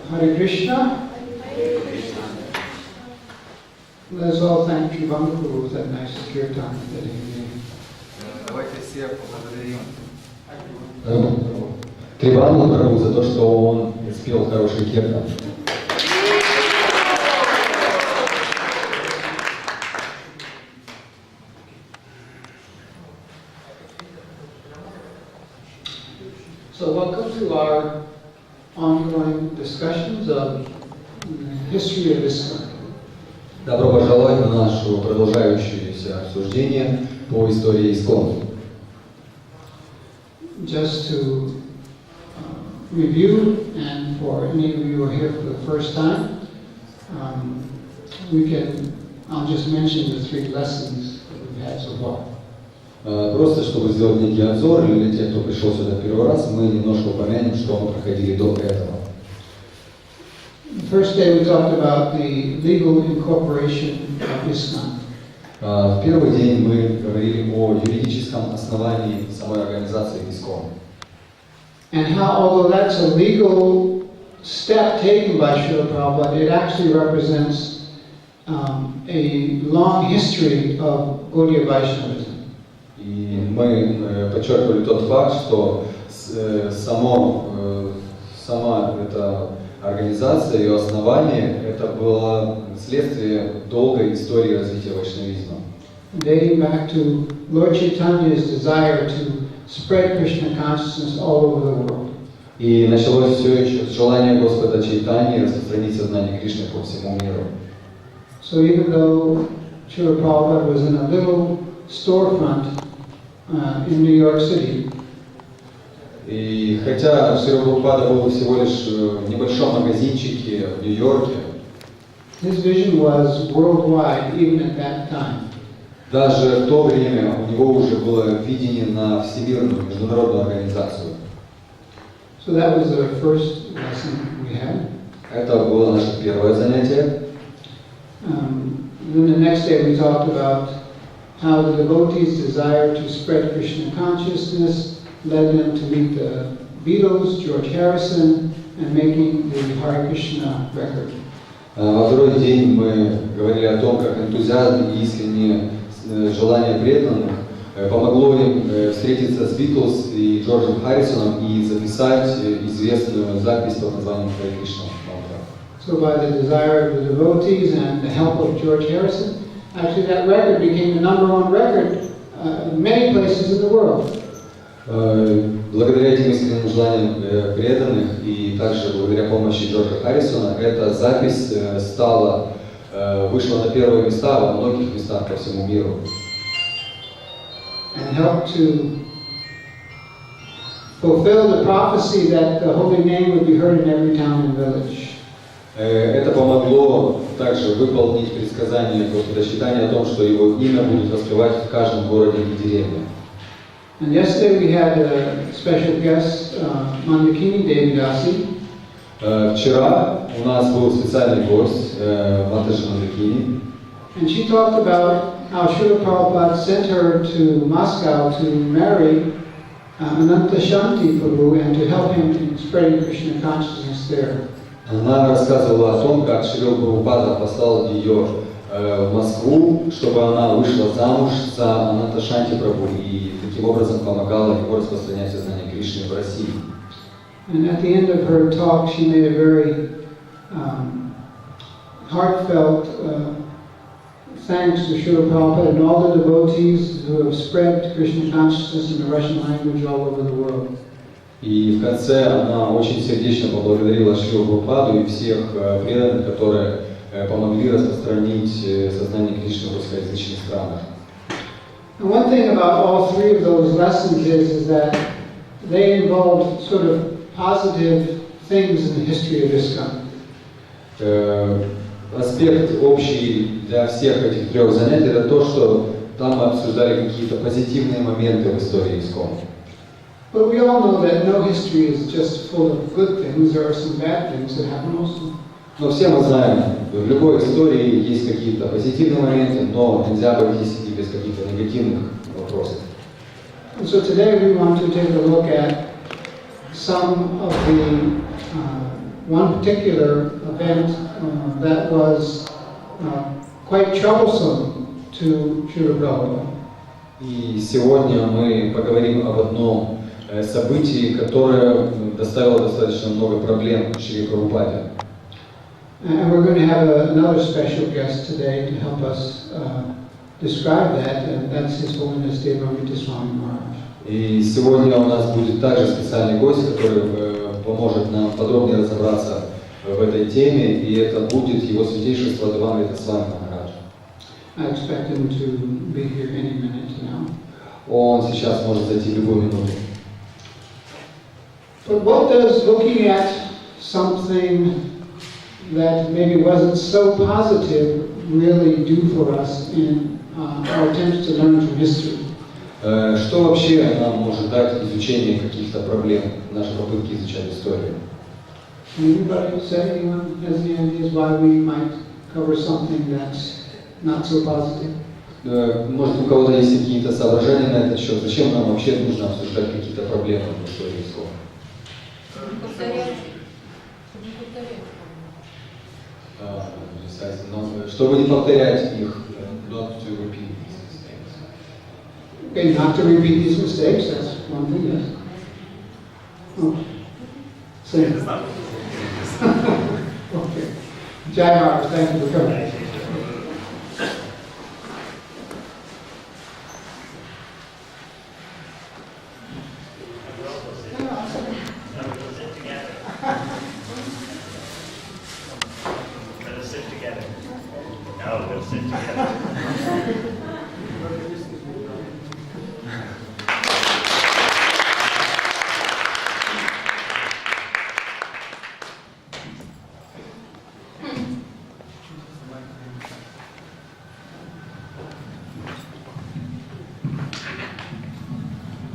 Hare Krishna. Let's all thank Шри Prabhu for that nice kirtan that he made. Давайте все поблагодарим Трибану Прабху за то, что он спел хороший киртан. So welcome to our ongoing discussions of the history of ISKCON. Добро пожаловать на наше продолжающееся обсуждение по истории ИСККОН. Just to review, and for any of you who are here for the first time, I'll just mention the 3 lessons that we've had so far. Просто чтобы сделать некий обзор, или для тех, кто пришел сюда первый раз, мы немножко упомянем, что мы проходили до этого. The first day we talked about the legal incorporation of ISKCON. В первый день мы говорили о юридическом основании самой организации ИСККОН. And how, although that's a legal step taken by Srila Prabhupada, it actually represents a long history of Gaudiya Vaishnavism. И мы подчеркивали тот факт, что сама эта организация, ее основание, это было следствие долгой истории развития вайшнавизма. Dating back to Lord Chaitanya's desire to spread Krishna consciousness all over the world. И началось все еще с желания Господа Чайтаньи распространить сознание Кришны по всему миру. So even though Srila Prabhupada was in a little storefront in New York City, И хотя Шрила Прабхупада был всего лишь в небольшом магазинчике в Нью-Йорке, his vision was worldwide even at that time. даже в то время у него уже было видение на всемирную международную организацию. So that was the first lesson we had. Это было наше первое занятие. Then the next day we talked about how the devotees' desire to spread Krishna consciousness led them to meet the Beatles, George Harrison, and making the Hare Krishna record. Во второй день мы говорили о том, как энтузиазм и искреннее желание преданных помогло им встретиться с Битлз и Джорджем Харрисоном и записать известную запись под названием Hare Krishna. So by the desire of the devotees and the help of George Harrison, actually that record became the #1 record in many places in the world. Благодаря этим искренним желаниям преданных и также благодаря помощи Джорджа Харрисона, эта запись вышла на первые места во многих местах по всему миру. And helped to fulfill the prophecy that the holy name would be heard in every town and village. Это помогло также выполнить предсказание Господа Чайтаньи о том, что его имя будет воспевать в каждом городе и деревне. And yesterday we had a special guest, Mandakini Devidasi. Вчера у нас был специальный гость, Матаджи Мандакини. And she talked about how Srila Prabhupada sent her to Moscow to marry Ananta Shanti Prabhu and to help him in spreading Krishna consciousness there. Она рассказывала о том, как Шрила Прабхупада послал ее в Москву, чтобы она вышла замуж за Ананта Шанти Прабху и таким образом помогала ему распространять сознание Кришны в России. And at the end of her talk, she made a very heartfelt thanks to Srila Prabhupada and all the devotees who have spread Krishna consciousness in the Russian language all over the world. И в конце она очень сердечно поблагодарила Шрилу Прабхупаду и всех преданных, которые помогли распространить сознание Кришны в русскоязычных странах. And one thing about all 3 of those lessons is that they involved sort of positive things in the history of ISKCON. Аспект общий для всех этих 3 занятий — это то, что там мы обсуждали какие-то позитивные моменты в истории ИСККОН. But we all know that no history is just full of good things. There are some bad things that happen also. Но все мы знаем, в любой истории есть какие-то позитивные моменты, но нельзя обойтись и без каких-то негативных вопросов. And so today we want to take a look at some of the one particular event that was quite troublesome to Шри Prabhu. И сегодня мы поговорим об одном событии, которое доставило достаточно много проблем Шри Прабхупаде. And we're going to have another special guest today to help us describe that, and that's His Holiness Devamrita Swami Maharaj. И сегодня у нас будет также специальный гость, который поможет нам подробнее разобраться в этой теме, и это будет Его Святейшество Девамрита Свами Махарадж. I expect him to be here any minute now. Он сейчас может зайти в любую минуту. But what does looking at something that maybe wasn't so positive really do for us in our attempts to learn from history? Что вообще нам может дать изучение каких-то проблем, наши попытки изучать историю? Anybody say, anyone has any ideas why we might cover something that's not so positive? Может, у кого-то есть какие-то соображения на этот счет? Зачем нам вообще нужно обсуждать какие-то проблемы в истории ИСККОН? Чтобы не повторять их, not to repeat these mistakes. Okay, not to repeat these mistakes, that's one thing, yes. Oh. Same. Okay. Jai Maharaj, thank you for coming.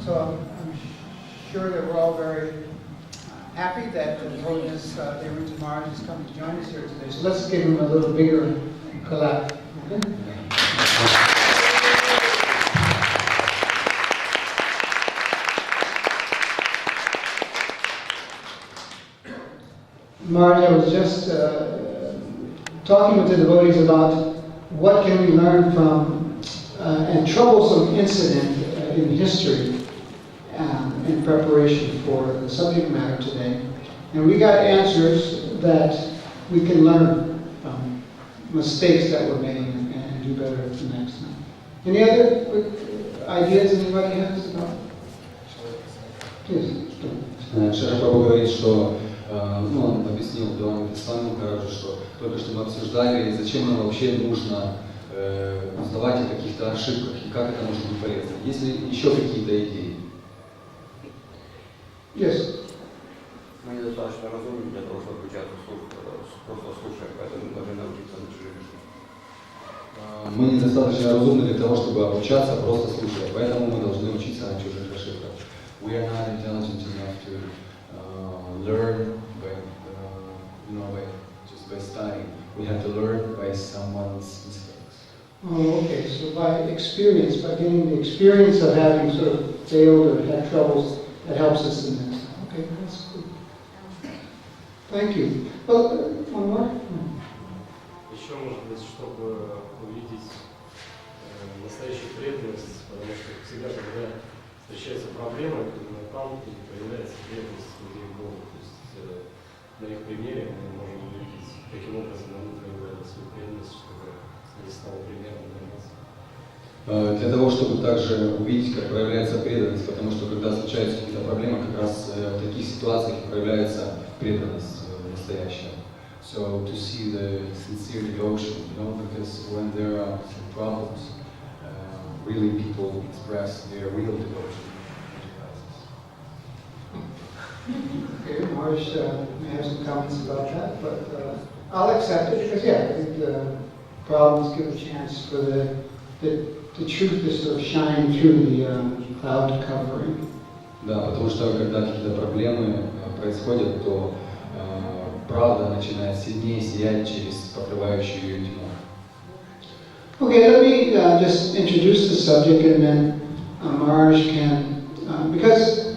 So I'm sure that we're all very happy that His Holiness Devamrita Maharaj is coming to join us here today. So let's give him a little bigger clap. Okay? Maharaj, I was just talking with the devotees about what can we learn from a troublesome incident in history in preparation for the subject matter today. And we got answers that we can learn from mistakes that were made and do better the next time. Any other quick ideas anybody has about? Yes. Шеша Прабху говорит, что он объяснил Девамрите Свами Махараджу, что только что мы обсуждали, зачем нам вообще нужно узнавать о каких-то ошибках и как это может быть полезно. Есть ли еще какие-то идеи? Yes. Мы недостаточно разумны для того, чтобы обучаться просто слушая, поэтому мы должны научиться на чужих ошибках. Мы недостаточно разумны для того, чтобы обучаться, просто слушая, поэтому мы должны учиться на чужих ошибках. We are not intelligent enough to learn just by studying. We have to learn by someone's mistakes. Oh, okay. So by experience, by getting the experience of having sort of failed or had troubles, that helps us in this. Okay, that's good. Thank you. Well, one more? Еще, может быть, чтобы увидеть настоящую преданность, потому что всегда, когда встречаются проблемы, именно там появляется преданность людей к Богу. То есть на их примере мы можем увидеть, каким образом они проявляют свою преданность, чтобы не стало примером для нас. Для того, чтобы также увидеть, как проявляется преданность, потому что когда случаются какие-то проблемы, как раз в таких ситуациях проявляется преданность настоящая. So to see the sincere devotion, because when there are some problems, really people express their real devotion. Okay, Maharaj may have some comments about that, but I'll accept it because, yeah, I think the problems give a chance for the truth to sort of shine through the cloud covering. Да, потому что когда какие-то проблемы происходят, то правда начинает сильнее сиять через покрывающую ее тьму. Okay, let me just introduce the subject and then Maharaj can, because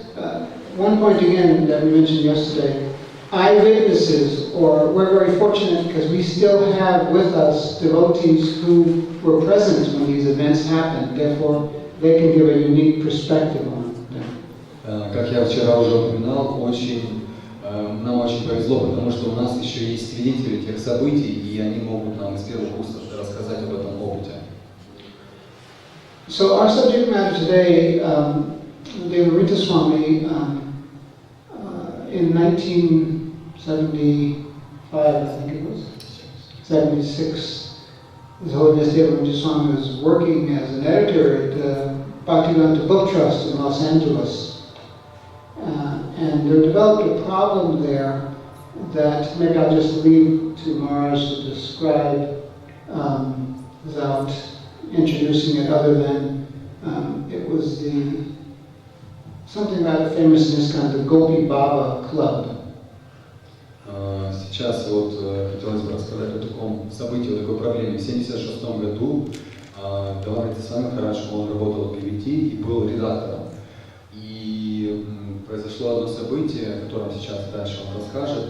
one point again that we mentioned yesterday, eyewitnesses, or we're very fortunate because we still have with us devotees who were present when these events happened. Therefore, they can give a unique perspective on them. Как я вчера уже упоминал, нам очень повезло, потому что у нас еще есть свидетели тех событий, и они могут нам из первых уст рассказать об этом опыте. So our subject matter today, Devarita Swami, in 1975, I think it was, 76, His Holiness Devarita Swami was working as an editor at Bhaktivedanta Book Trust in Los Angeles. And there developed a problem there that maybe I'll just leave to Maharaj to describe without introducing it, other than it was something rather famous in ISKCON, the Gopi Baba Club. Сейчас вот хотелось бы рассказать о таком событии, о такой проблеме. В 1976 году Деварита Свами Махарадж, он работал в BBT и был редактором. И произошло одно событие, о котором сейчас дальше он расскажет.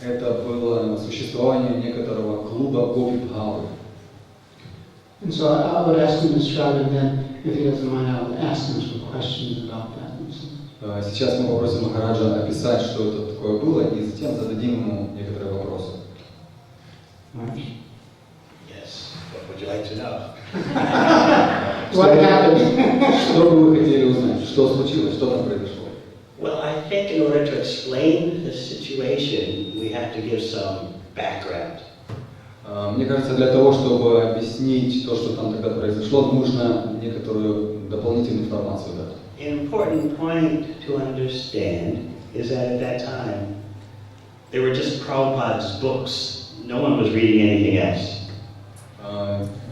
Это было существование некоторого клуба Гопи Бхавы. And so I would ask him to describe it, then if he doesn't mind, I would ask him some questions about that. Сейчас мы попросим Махараджа описать, что это такое было, и затем зададим ему некоторые вопросы. Yes. What would you like to know? What happened? Что бы вы хотели узнать? Что случилось? Что там произошло? Well, I think in order to explain the situation, we have to give some background. Мне кажется, для того, чтобы объяснить то, что там тогда произошло, нужно некоторую дополнительную информацию дать. An important point to understand is that at that time, there were just Prabhupada's books. No one was reading anything else.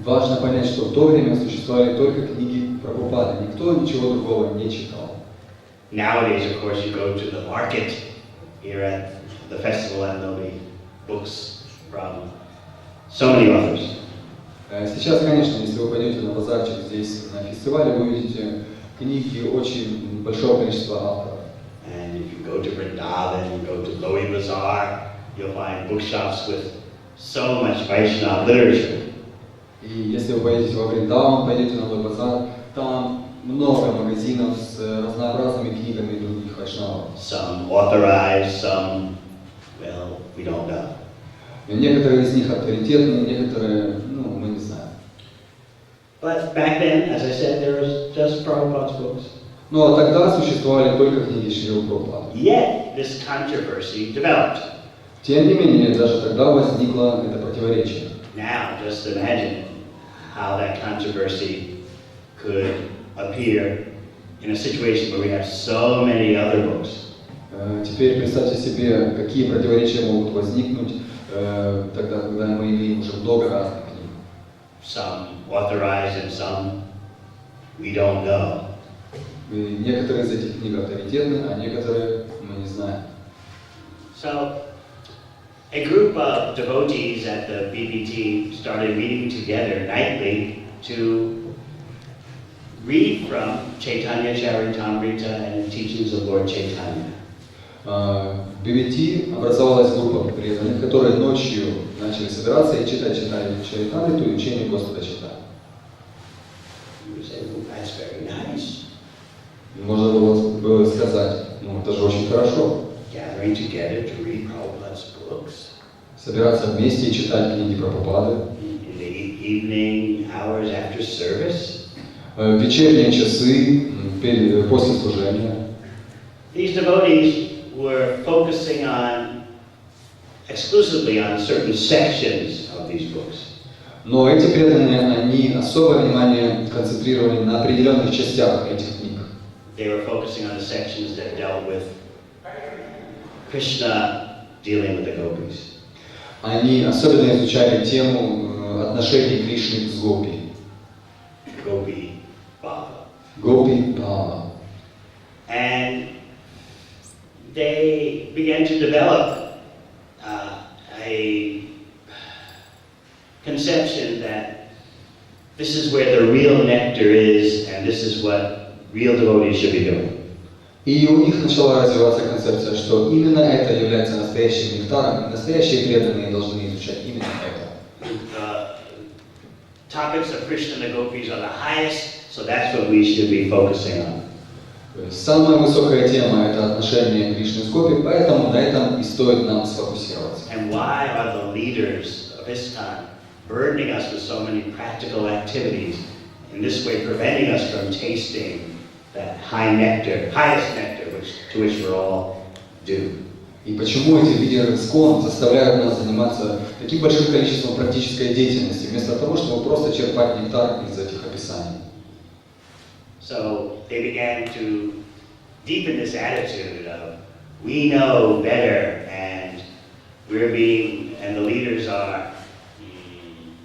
Важно понять, что в то время существовали только книги Прабхупады, никто ничего другого не читал. Nowadays, of course, you go to the market here at the festival and there'll be books from so many authors. Сейчас, конечно, если вы пойдете на базарчик здесь на фестивале, вы увидите книги очень большого количества авторов. And if you go to Vrindavan, you go to Lowy Bazaar, you'll find bookshops with so much Vaishnava literature. И если вы поедете во Вриндаван, пойдете на Лой базар, там много магазинов с разнообразными книгами других вайшнавов. Some authorized, some, well, we don't know. Некоторые из них авторитетные, некоторые, мы не знаем. But back then, as I said, there was just Prabhupada's books. Но тогда существовали только книги Шрилы Прабхупады. Yet, this controversy developed. Тем не менее, даже тогда возникло это противоречие. Now, just imagine how that controversy could appear in a situation where we have so many other books. Теперь представьте себе, какие противоречия могут возникнуть тогда, когда мы имеем уже много разных книг. Some authorized and some we don't know. И некоторые из этих книг авторитетны, а некоторые мы не знаем. So, a group of devotees at the BBT started meeting together nightly to read from Chaitanya Charitamrita and teachings of Lord Chaitanya. В BBT образовалась группа преданных, которые ночью начали собираться и читать Чаритамриту и учение Господа Чайтаньи. You say, well, that's very nice. Можно было сказать, это же очень хорошо. Gathering together to read Prabhupada's books. Собираться вместе и читать книги Прабхупады. In the evening hours after service. В вечерние часы, после служения. These devotees were focusing exclusively on certain sections of these books. Но эти преданные, они особое внимание концентрировали на определенных частях этих книг. They were focusing on the sections that dealt with Krishna dealing with the gopis. Они особенно изучали тему отношений Кришны с Гопи. Gopi Baba. Гопи Бхава. And they began to develop a conception that this is where the real nectar is and this is what real devotees should be doing. И И у них начала развиваться концепция, что именно это является настоящим нектаром, и настоящие преданные должны изучать именно это. Topics of Krishna and the gopis are the highest, so that's what we should be focusing on. Самая высокая тема – это отношения Кришны с гопи, поэтому на этом и стоит нам сфокусироваться. And why are the leaders of ISKCON burdening us with so many practical activities, in this way preventing us from tasting that high nectar, highest nectar, to which we're all due? И почему эти лидеры ИСККОН заставляют нас заниматься таким большим количеством практической деятельности, вместо того, чтобы просто черпать нектар из этих описаний? So they began to deepen this attitude of, we know better, and the leaders are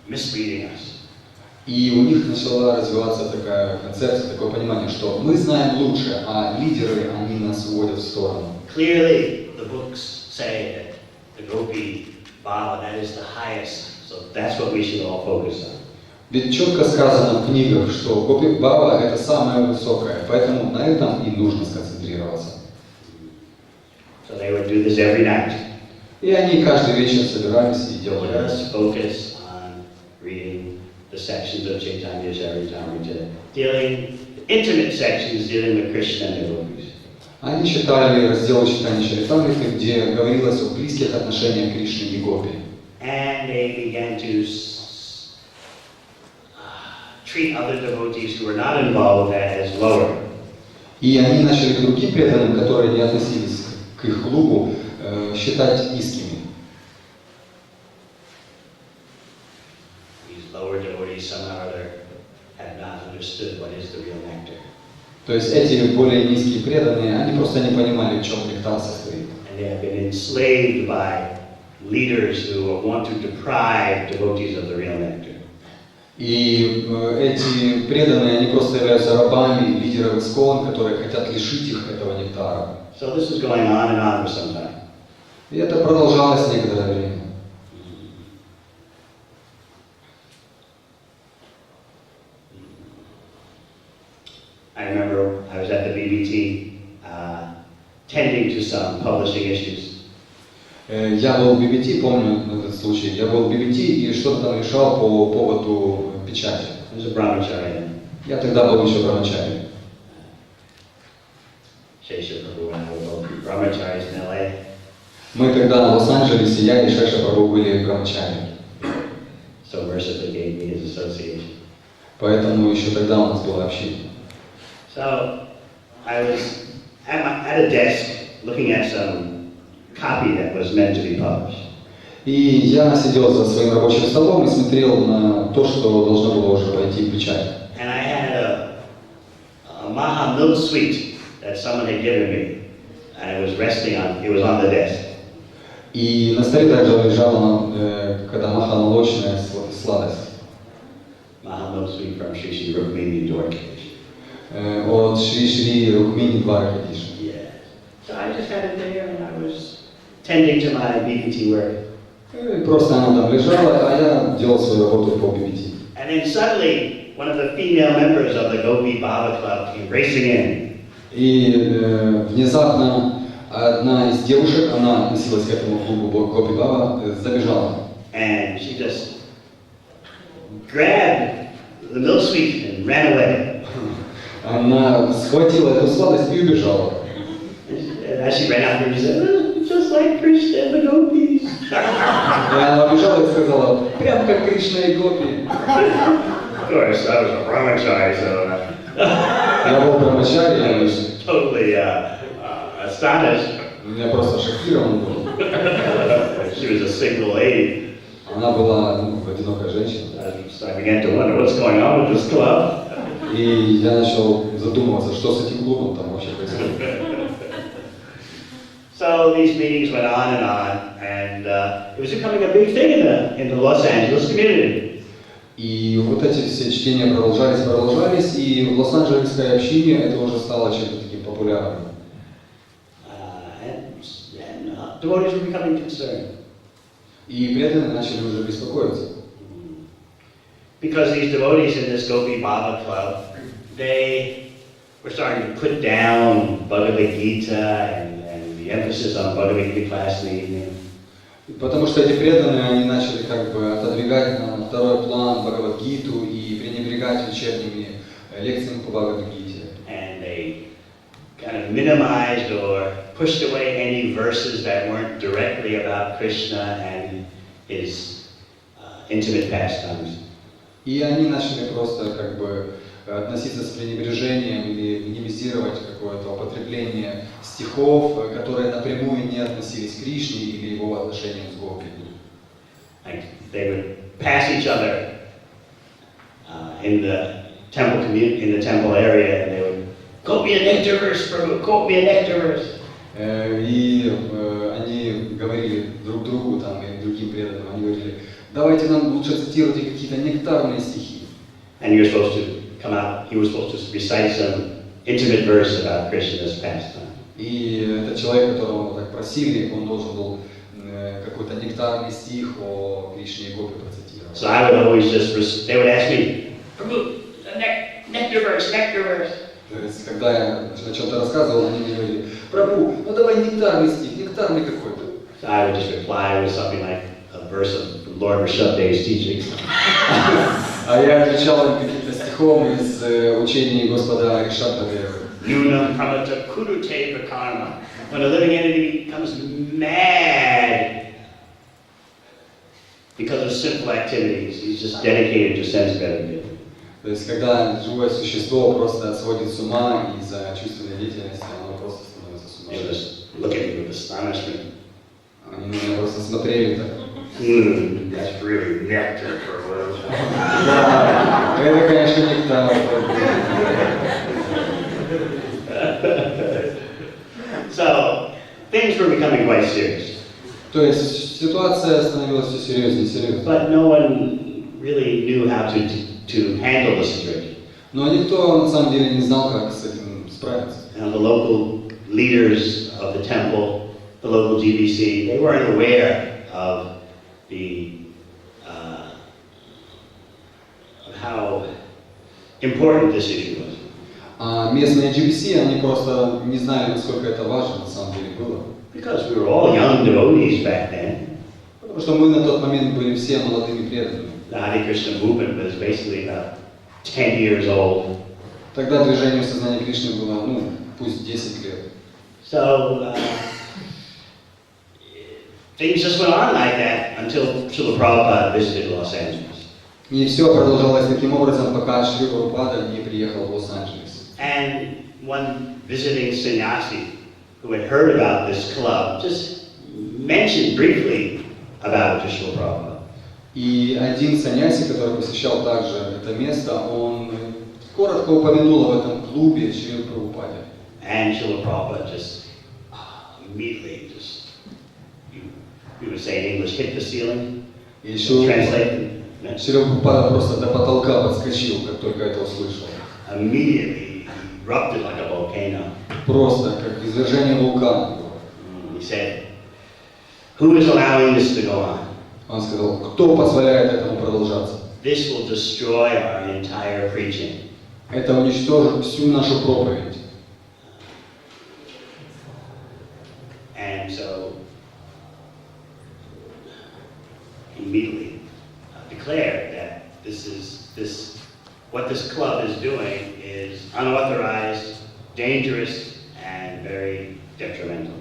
misleading us. И у них начала развиваться такая концепция, такое понимание, что мы знаем лучше, а лидеры, они нас уводят в сторону. Clearly, the books say that the Gopi Baba, that is the highest, so that's what we should all focus on. Ведь четко сказано в книгах, что Гопи Баба – это самое высокое, поэтому на этом и нужно сконцентрироваться. So they would do this every night. И они каждый вечер собирались и делали это. Just focus on reading the sections of Chaitanya Charitamrita, dealing intimate sections dealing with Krishna and the gopis. Они читали разделы Чайтаньи Чаритамриты, где говорилось о близких отношениях Кришны и Гопи. And they began to treat other devotees who were not involved with that as lower. И они начали к другим преданным, которые не относились к их клубу, считать низкими. These lower devotees somehow or other had not understood what is the real nectar. То есть эти более низкие преданные, они просто не понимали, в чем нектар состоит. And they have been enslaved by leaders who want to deprive devotees of the real nectar. И эти преданные, они просто являются рабами лидеров ИСККОН, которые хотят лишить их этого нектара. So this is going on and on for some time. И это продолжалось некоторое время. I remember I was at the BBT tending to some publishing issues. Я был в BBT, помню этот случай, я был в BBT и что-то там решал по поводу печати. I was a brahmachari. Я тогда был еще брамачари. Шеша Прабху and I were both brahmacharis in LA. Мы тогда в Лос-Анджелесе, я и Шеша Прабху были брамачари. So mercifully gave me his association. Поэтому еще тогда у нас было общение. So I was at a desk looking at some copy that was meant to be published. И я сидел за своим рабочим столом и смотрел на то, что должно было уже пойти в печать. And I had a Maha milk sweet that someone had given me, and it was on the desk. И на столе также лежала когда маха молочная сладость. Maha milk sweet from Shri Shri Rukmini Dwarkesh. От Шри Рукмини Дваракадиша. Yeah. So I just had it there, and I was tending to my BBT work. Просто она там лежала, а я делал свою работу по BBT. And then suddenly, one of the female members of the Gopi Baba Club came racing in. И внезапно одна из девушек, она относилась к этому клубу Гопи Баба, забежала. And she just grabbed the milk sweet and ran away. Она схватила эту сладость и убежала. And as she ran after her, she said, "Oh, just like Krishna and the gopis." И она убежала и сказала, прям как Кришна и Гопи. Of course, I was a brahmachari, so Я был брамачари, I was totally astonished. я просто шокирован был. She was a single lady. Она была одинокая женщина. So I began to wonder what's going on with this club. И я начал задумываться, что с этим клубом там вообще происходит. So these meetings went on, and it was becoming a big thing in the Los Angeles community. И вот эти все чтения продолжались, и в Лос-Анджелесской общине это уже стало чем-то таким популярным. And devotees were becoming concerned. И преданные начали уже беспокоиться. Because these devotees in this Gopi Baba club, they we're starting to put down Bhagavad Gita and the emphasis on Bhagavad Gita class in the evening. Потому что эти преданные, они начали как бы отодвигать на второй план Бхагавад-гиту и пренебрегать вечерними лекциями по Бхагавад-гите. And they kind of minimized or pushed away any verses that weren't directly about Krishna and his intimate pastimes. И они начали просто как бы относиться с пренебрежением или минимизировать какое-то употребление стихов, которые напрямую не относились к Кришне или его отношениям с Гопи. Like they would pass each other in the temple area, and they would quote me a nectar verse, Prabhu, quote me a nectar verse. И они говорили друг другу там и другим преданным, они говорили: давайте нам лучше цитируйте какие-то нектарные стихи. And you were supposed to come out, he was supposed to recite some intimate verse about Krishna's pastime. И этот человек, которого так просили, он должен был какой-то нектарный стих о Кришне и Гопи процитировать. So I would always just, they would ask me, Prabhu, nectar verse, nectar verse. То есть, когда я о чем-то рассказывал, они мне говорили: Прабху, ну давай нектарный стих, нектарный какой-то. So I would just reply with something like a verse of Lord Rishabhdeva's teachings. А я отвечал каким-то стихом из учений Господа Ришабхадева. Nunam pramata kurute prakarma. When a living entity becomes mad because of simple activities, he's just dedicated to sense gratification. То есть, когда живое существо просто сводит с ума из-за чувственной деятельности, оно просто становится с ума. They just look at me with astonishment. Они на меня просто смотрели так. That's really nectar for a little. Да, это, конечно, нектар. So things were becoming quite serious. То есть ситуация становилась все серьезнее и серьезнее. But no one really knew how to handle the situation. Но никто на самом деле не знал, как с этим справиться. Now the local leaders of the temple, the local GBC, they weren't aware of how important this issue was. А местные GBC, они просто не знали, насколько это важно на самом деле было. Because we were all young devotees back then. Потому что мы на тот момент были все молодыми преданными. The Hare Krishna movement was basically about 10 years old. Тогда движению сознания Кришны было, ну, пусть 10 лет. So things just went on like that until Srila Prabhupada visited Los Angeles. И все продолжалось таким образом, пока Шри Прабхупада не приехал в Лос-Анджелес. And one visiting sannyasi who had heard about this club just mentioned briefly about it to Srila Prabhupada. И один саньяси, который посещал также это место, он коротко упомянул об этом клубе Шри Прабхупаде. And Srila Prabhupada just immediately just, you would say in English, hit the ceiling. И Шри Translate. Прабхупада просто до потолка подскочил, как только это услышал. Immediately erupted like a volcano. Просто как извержение вулкана. He said, "Who is allowing this to go on? Он сказал: кто позволяет этому продолжаться? This will destroy our entire preaching." Это уничтожит всю нашу проповедь. And so, immediately declared that what this club is doing is unauthorized, dangerous, and very detrimental.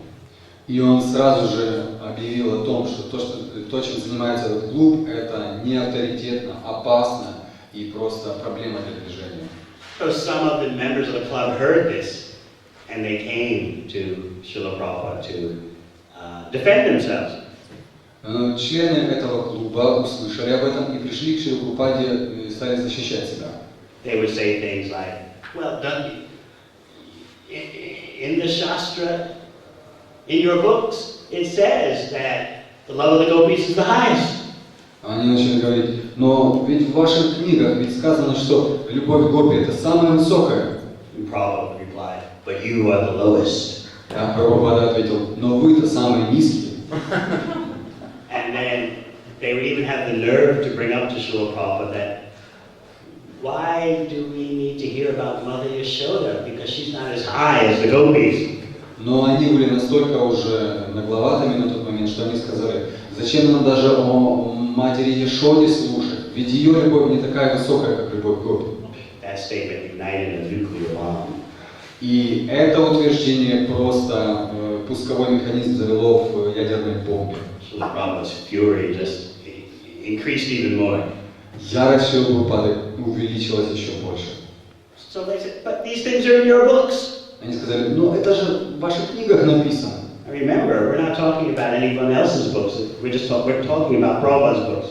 И он сразу же объявил о том, что то, чем занимается этот клуб, это не авторитетно, опасно и просто проблема для движения. So some of the members of the club heard this, and they came to Srila Prabhupada to defend themselves. Члены этого клуба услышали об этом и пришли к Шри Прабхупаде и стали защищать себя. They would say things like, "Well, in the Shastra, in your books, it says that the love of the gopis is the highest." Они начали говорить: но ведь в ваших книгах ведь сказано, что любовь к гопи это самое высокое. And Prabhupada replied, "But you are the lowest." А Прабхупада ответил: но вы-то самые низкие. And then they would even have the nerve to bring up to Srila Prabhupada that why do we need to hear about Mother Yashoda? Because she's not as high as the gopis. Но они были настолько уже нагловатыми на тот момент, что они сказали, зачем нам даже о матери Яшоде слушать, ведь ее любовь не такая высокая, как любовь гопи. That statement ignited a nuclear bomb. И это утверждение просто пусковой механизм завело в ядерной бомбе. Шрила Prabhupada's fury just increased even more. Ярость Шрилы Прабхупады увеличилась еще больше. So they said, but these things are in your books. Они сказали, ну это же в ваших книгах написано. Remember, we're not talking about anyone else's books. We're talking about Prabhupada's books.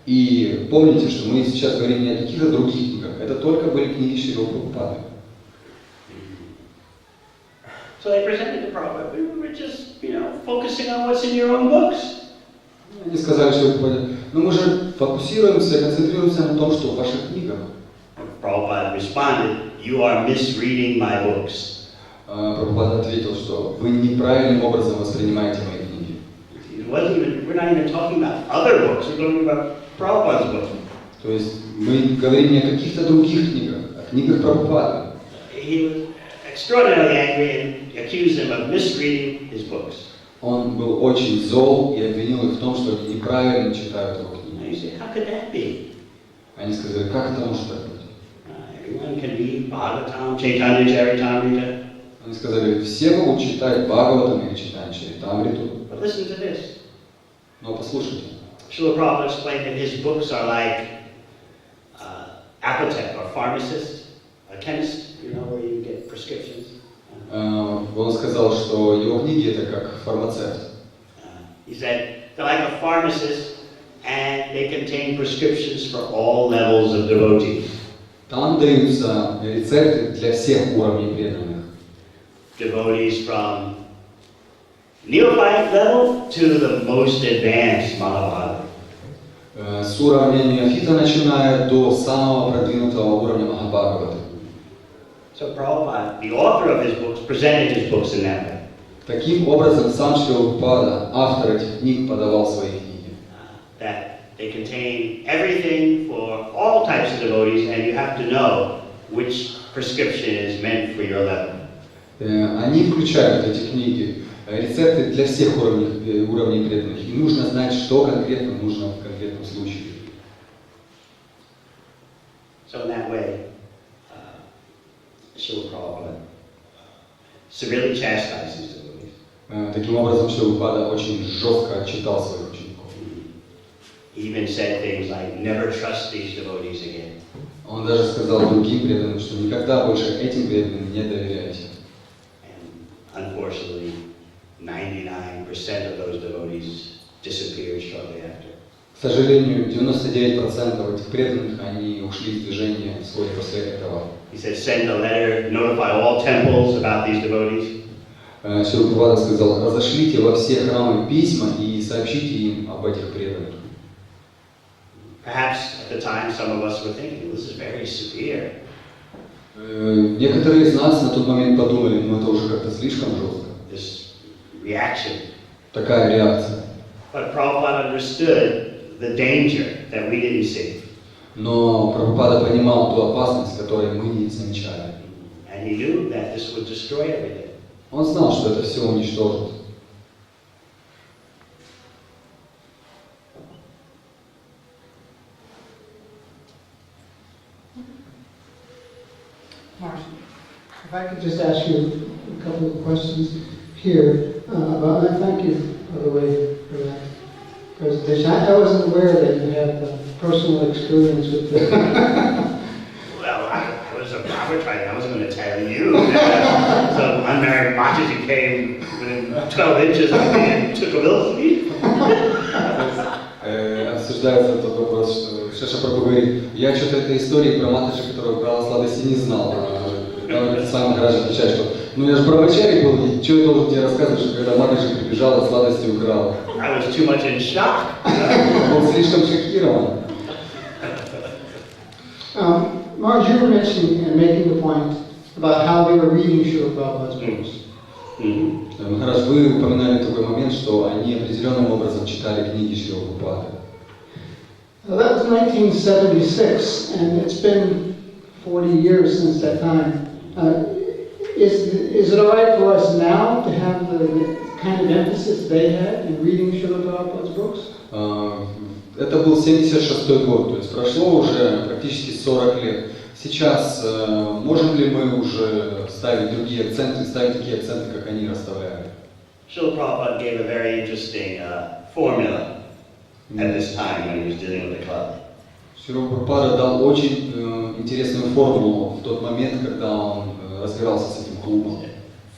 И помните, что мы сейчас говорим не о каких-то других книгах, это только были книги Шрилы Прабхупады. So they presented to Prabhupada, we're just, focusing on what's in your own books. Они сказали, что ну мы же фокусируемся, концентрируемся на том, что в ваших книгах. Prabhupada responded, you are misreading my books. Прабхупада ответил, что вы неправильным образом воспринимаете мои книги. We're not even talking about other books, we're talking about Prabhupada's books. То есть мы говорим не о каких-то других книгах, о книгах Прабхупады. He was extraordinarily angry and accused them of misreading his books. Он был очень зол и обвинил их в том, что они неправильно читают его книги. And he said, how could that be? Они сказали, как это может так быть? Everyone can read Bhagavatam, Chaitanya Charitamrita. Они сказали, все могут читать Бхагаватам или читать Чаритамриту. But listen to this. Но послушайте. Srila Prabhupada explained that his books are like apothec or pharmacist, a chemist, where you get prescriptions. Он сказал, что его книги это как фармацевт. He said they're like a pharmacist and they contain prescriptions for all levels of devotees. Там даются рецепты для всех уровней преданных. Devotees from neophyte level to the most advanced Mahabharata. С уровня неофита начиная до самого продвинутого уровня Махабхагавата. So Prabhupada, the author of his books, presented his books in that way. Таким образом, сам Шрила Прабхупада, автор этих книг, подавал свои книги. That they contain everything for all types of devotees, and you have to know which prescription is meant for your level. Они включают эти книги рецепты для всех уровней преданных, и нужно знать, что конкретно нужно в конкретном случае. So in that way, Srila Prabhupada severely chastised his devotees. Таким образом, Шрила Прабхупада очень жестко отчитал своих учеников. He even said things like, never trust these devotees again. Он даже сказал другим преданным, что никогда больше этим преданным не доверяйте. And unfortunately, 99% of those devotees disappeared shortly after. К сожалению, 99% этих преданных, они ушли из движения вскоре после этого. He said, send a letter, notify all temples about these devotees. Шрила Прабхупада сказал, разошлите во все храмы письма и сообщите им об этих преданных. Perhaps at the time some of us were thinking, this is very severe. Некоторые из нас на тот момент подумали, ну это уже как-то слишком жестко. This reaction. Такая реакция. But Prabhupada understood the danger that we didn't see. Но Прабхупада понимал ту опасность, которую мы не замечали. And he knew that this would destroy everything. Он знал, что это все уничтожит. Marshall, if I could just ask you a couple of questions here about, and thank you, by the way, for that presentation. I wasn't aware that you had personal experience with the... Well, I was a arbitrator. I wasn't going to tell you that some unmarried Mataji came within 12 inches of me and took a little seat. Обсуждается тот вопрос, что Шеша Прабху говорит, я что-то этой истории про Матаджи, которая украла сладости, не знал. С вами Махарадж отвечает, что ну я же брамачари был, и что я должен тебе рассказывать, что когда Матаджи прибежала, сладости украла. I was too much in shock. Он слишком шокирован. Marge, you were mentioning and making the point about how they were reading Srila Prabhupada's books. Махарадж, вы упоминали такой момент, что они определенным образом читали книги Шрилы Прабхупады. That was 1976, and it's been 40 years since that time. Is it all right for us now to have the kind of emphasis they had in reading Srila Prabhupada's books? Это был 76-й год, то есть прошло уже практически 40 лет. Сейчас можем ли мы уже ставить другие акценты, ставить такие акценты, как они расставляли? Srila Prabhupada gave a very interesting formula at this time when he was dealing with the club. Шрила Прабхупада дал очень интересную формулу в тот момент, когда он разбирался с этим клубом.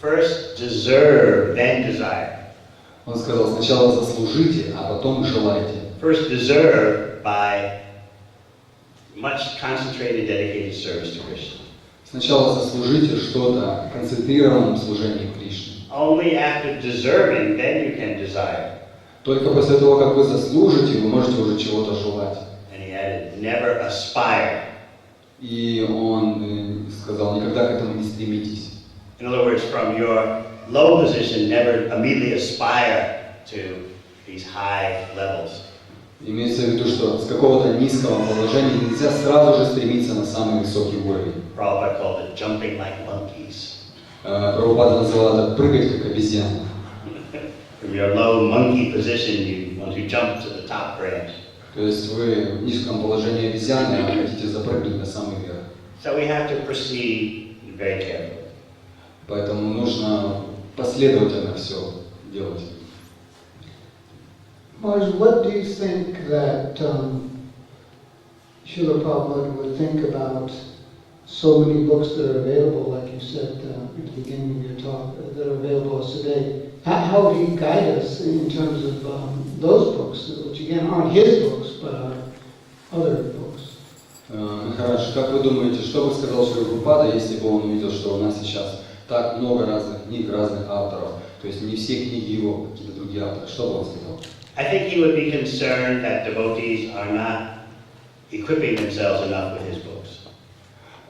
First deserve, then desire. Он сказал, сначала заслужите, а потом желайте. First deserve by much concentrated, dedicated service to Krishna. Сначала заслужите что-то в концентрированном служении Кришне. Only after deserving, then you can desire. Только после того, как вы заслужите, вы можете уже чего-то желать. And he added, never aspire. И он сказал, никогда к этому не стремитесь. In other words, from your low position, never immediately aspire to these high levels. Имеется в виду, что с какого-то низкого положения нельзя сразу же стремиться на самый высокий уровень. Prabhupada called it jumping like monkeys. Прабхупада называл это прыгать как обезьяна. From your low monkey position, you want to jump to the top branch. То есть вы в низком положении обезьяны, а хотите запрыгнуть на самый верх. So we have to proceed very carefully. Поэтому нужно последовательно все делать. Maharaj, what do you think that Srila Prabhupada would think about so many books that are available, like you said at the beginning of your talk, that are available to us today? How would he guide us in terms of those books, which again aren't his books, but are other books? Хорошо. Как вы думаете, что бы сказал Шрила Прабхупада, если бы он увидел, что у нас сейчас так много разных книг, разных авторов, то есть не все книги его, какие-то другие авторы, что бы он сказал? I think he would be concerned that devotees are not equipping themselves enough with his books.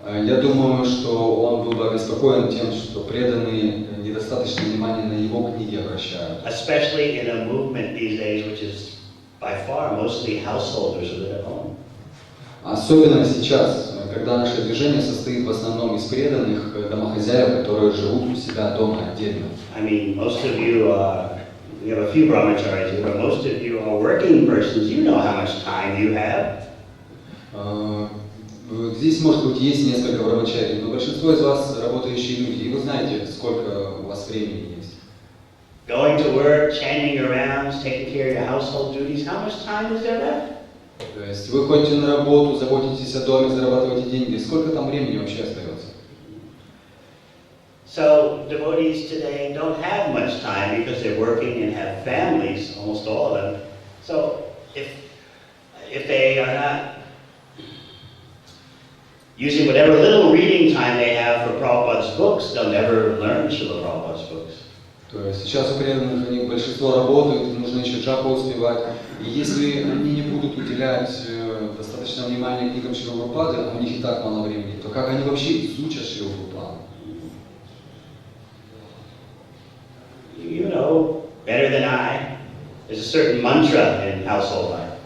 Я думаю, что он был бы обеспокоен тем, что преданные недостаточно внимания на его книги обращают. Especially in a movement these days, which is by far mostly householders who live at home. Особенно сейчас, когда наше движение состоит в основном из преданных домохозяев, которые живут у себя дома отдельно. I mean, most of you we have a few brahmacharis here, but most of you are working persons. You know how much time you have. Здесь, может быть, есть несколько брамачари, но большинство из вас работающие люди, и вы знаете, сколько у вас времени есть. Going to work, chanting your rounds, taking care of your household duties, how much time is there left? То есть вы ходите на работу, заботитесь о доме, зарабатываете деньги, сколько там времени вообще остается? So devotees today don't have much time because they're working and have families, almost all of them. So if they are not using whatever little reading time they have for Prabhupada's books, they'll never learn Srila Prabhupada's books. То есть сейчас у преданных они большинство работают, им нужно еще джапу успевать. И если они не будут уделять достаточно внимания книгам Шрилы Прабхупады, а у них и так мало времени, то как они вообще изучат Шрилу Прабхупаду? You know better than I, there's a certain mantra in household life.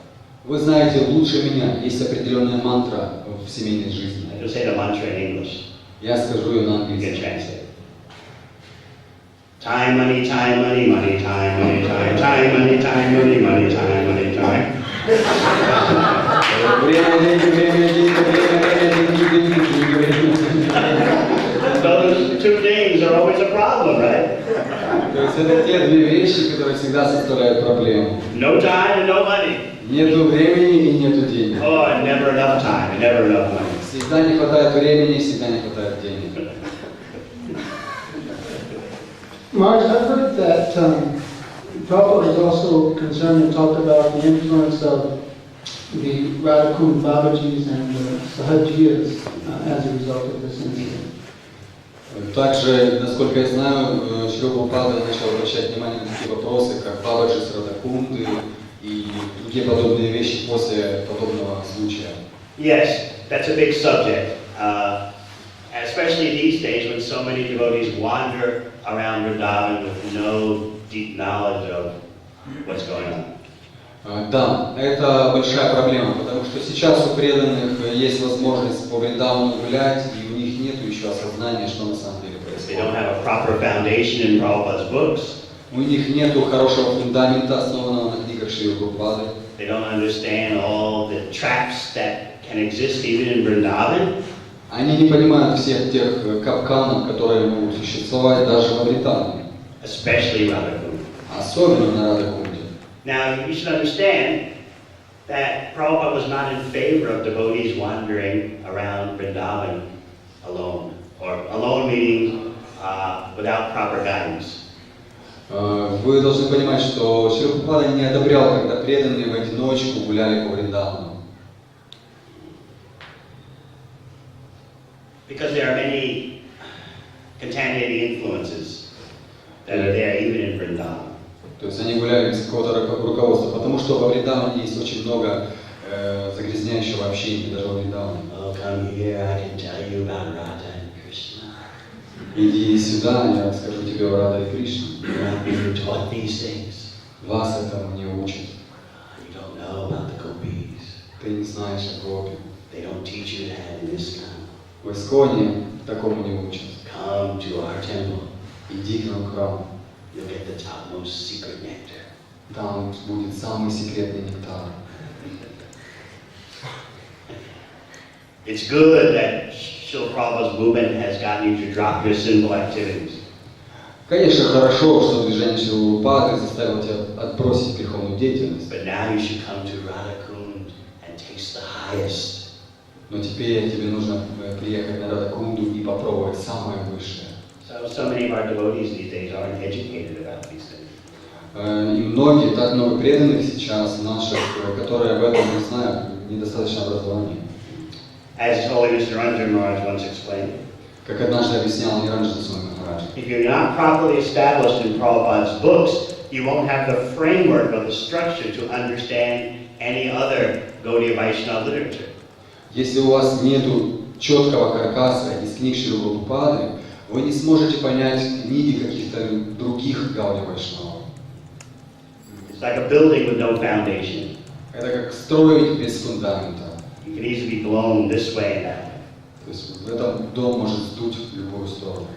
Вы знаете лучше меня, есть определенная мантра в семейной жизни. I will say the mantra in English. Я скажу ее на You can английском. translate. Time, money, time, money, money, time, money, time, time, money, time, money, money, time, money, time. Время, деньги, время, деньги, время, деньги. Those two things are always a problem, right? То есть это те две вещи, которые всегда составляют проблему. No time and no money. Нету времени и нету денег. Oh, and never enough time and never enough money. Всегда не хватает времени, всегда не хватает денег. Maharaj, I've heard that Prabhupada is also concerned and talked about the influence of the Radhakund Babajis and the Sahajiyas as a result of this incident. Также, насколько я знаю, Шрила Прабхупада начал обращать внимание на такие вопросы, как Бабаджи, Радхакунды и другие подобные вещи после подобного случая. Yes, that's a big subject, especially these days when so many devotees wander around Vrindavan with no deep knowledge of what's going on. Да, это большая проблема, потому что сейчас у преданных есть возможность по Вриндавану гулять, и у них нет еще осознания, что на самом деле They don't происходит. have a proper foundation in Prabhupada's books. У них нет хорошего фундамента, основанного на книгах Шрилы Прабхупады. They don't understand all the traps that can exist even in Vrindavan. Они не понимают всех тех капканов, которые могут существовать даже во Вриндаване, Especially Radhakund. особенно на Радхакунде. Now, you should understand that Prabhupada was not in favor of devotees wandering around Vrindavan alone, or alone meaning without proper guidance. Вы должны понимать, что Шрила Прабхупада не одобрял, когда преданные в одиночку гуляли по Вриндавану. Because there are many contaminating influences that are there even in Vrindavan. То есть они гуляли без какого-то руководства, потому что во Вриндаване есть очень много загрязняющего общения, даже во Вриндаване. Oh, come here, I can tell you about Radha and Krishna. Иди сюда, я расскажу тебе о Радha и Кришне. You're not being taught these things. Вас этому не учат. You don't know about the gopis. Ты не знаешь о гопе. They don't teach you that in ISKCON. В Исконе такому не учат. Come to our temple. Иди к нам в храм. You'll get the topmost secret nectar. Там будет самый секретный нектар. It's good that Srila Prabhupada's movement has gotten you to drop your sinful activities. Конечно, хорошо, что движение Шрилы Прабхупады заставило тебя отбросить греховную деятельность. But now you should come to Radhakund and taste the highest. Но теперь тебе нужно приехать на Радхакунду и попробовать самое высшее. So many of our devotees these days aren't educated about these things. И многие, так много преданных сейчас наших, которые об этом не знают, недостаточно образования. As Holy Mr. Ranjan Maharaj once explained, Как однажды объяснял Ниранджана Свами Махарадж, if you're not properly established in Prabhupada's books, you won't have the framework or the structure to understand any other Gaudiya Vaishnava literature. если у вас нет четкого каркаса из книг Шрилы Прабхупады, вы не сможете понять книги каких-то других Гаудия Вайшнавов. It's like a building with no foundation. Это как строить без фундамента. You can easily be blown this way and that way. То есть в этом дом может сдуть в любую сторону.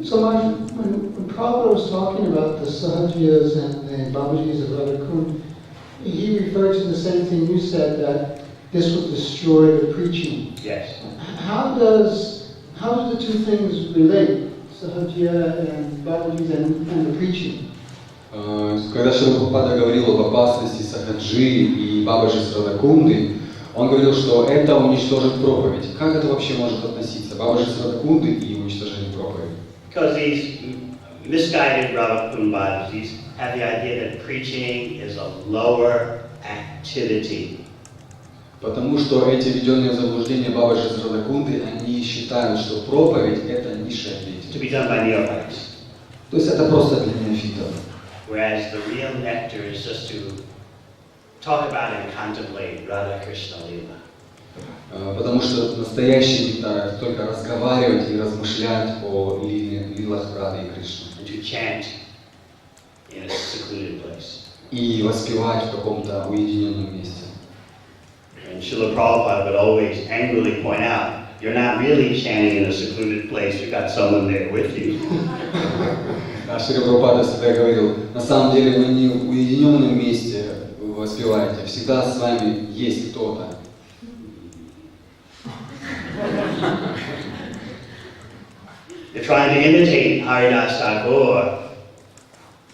So Maharaj, when Prabhupada was talking about the Sahajiyas and the Babajis of Radhakund, he referred to the same thing you said, that this would destroy the preaching. Yes. How do the two things relate, Sahajiya and Babajis and the preaching? Когда Шрила Прабхупада говорил об опасности Сахаджи и Бабаджи с Радхакунды, он говорил, что это уничтожит проповедь. Как это вообще может относиться? Бабаджи с Радхакунды и уничтожение проповеди? Because these misguided Radhakundis have the idea that preaching is a lower activity. Потому что эти введенные в заблуждение Бабаджи с Радхакунды, они считают, что проповедь это низшая To деятельность. be done by neophytes. То есть это просто для неофитов. Whereas the real nectar is just to talk about and contemplate Radha Krishna Lila. Потому что настоящий нектар это только разговаривать и размышлять о лилах Рады и Кришны. And to chant in a secluded place. И воспевать в каком-то уединенном месте. And Srila Prabhupada would always angrily point out, you're not really chanting in a secluded place, you've got someone there with you. А Шрила Прабхупада всегда говорил, на самом деле вы не в уединенном месте воспеваете, всегда с вами есть кто-то. You're trying to imitate Haridas Thakur,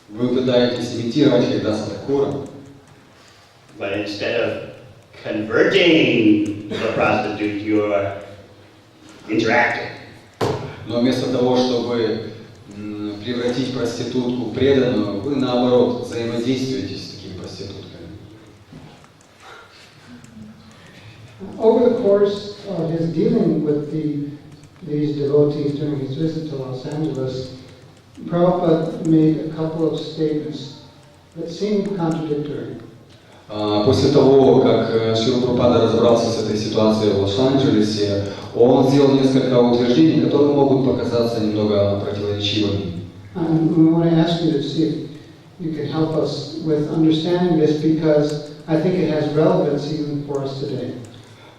Вы пытаетесь имитировать Харидаса Такура, but instead of converting the prostitute, you're interacting. но вместо того, чтобы превратить проститутку в преданную, вы наоборот взаимодействуете с такими проститутками. Over the course of his dealing with these devotees during his visit to Los Angeles, Prabhupada made a couple of statements that seemed contradictory. После того, как Шрила Прабхупада разобрался с этой ситуацией в Лос-Анджелесе, он сделал несколько утверждений, которые могут показаться немного противоречивыми. We want to ask you to see you can help us with understanding this because I think it has relevance even for us today.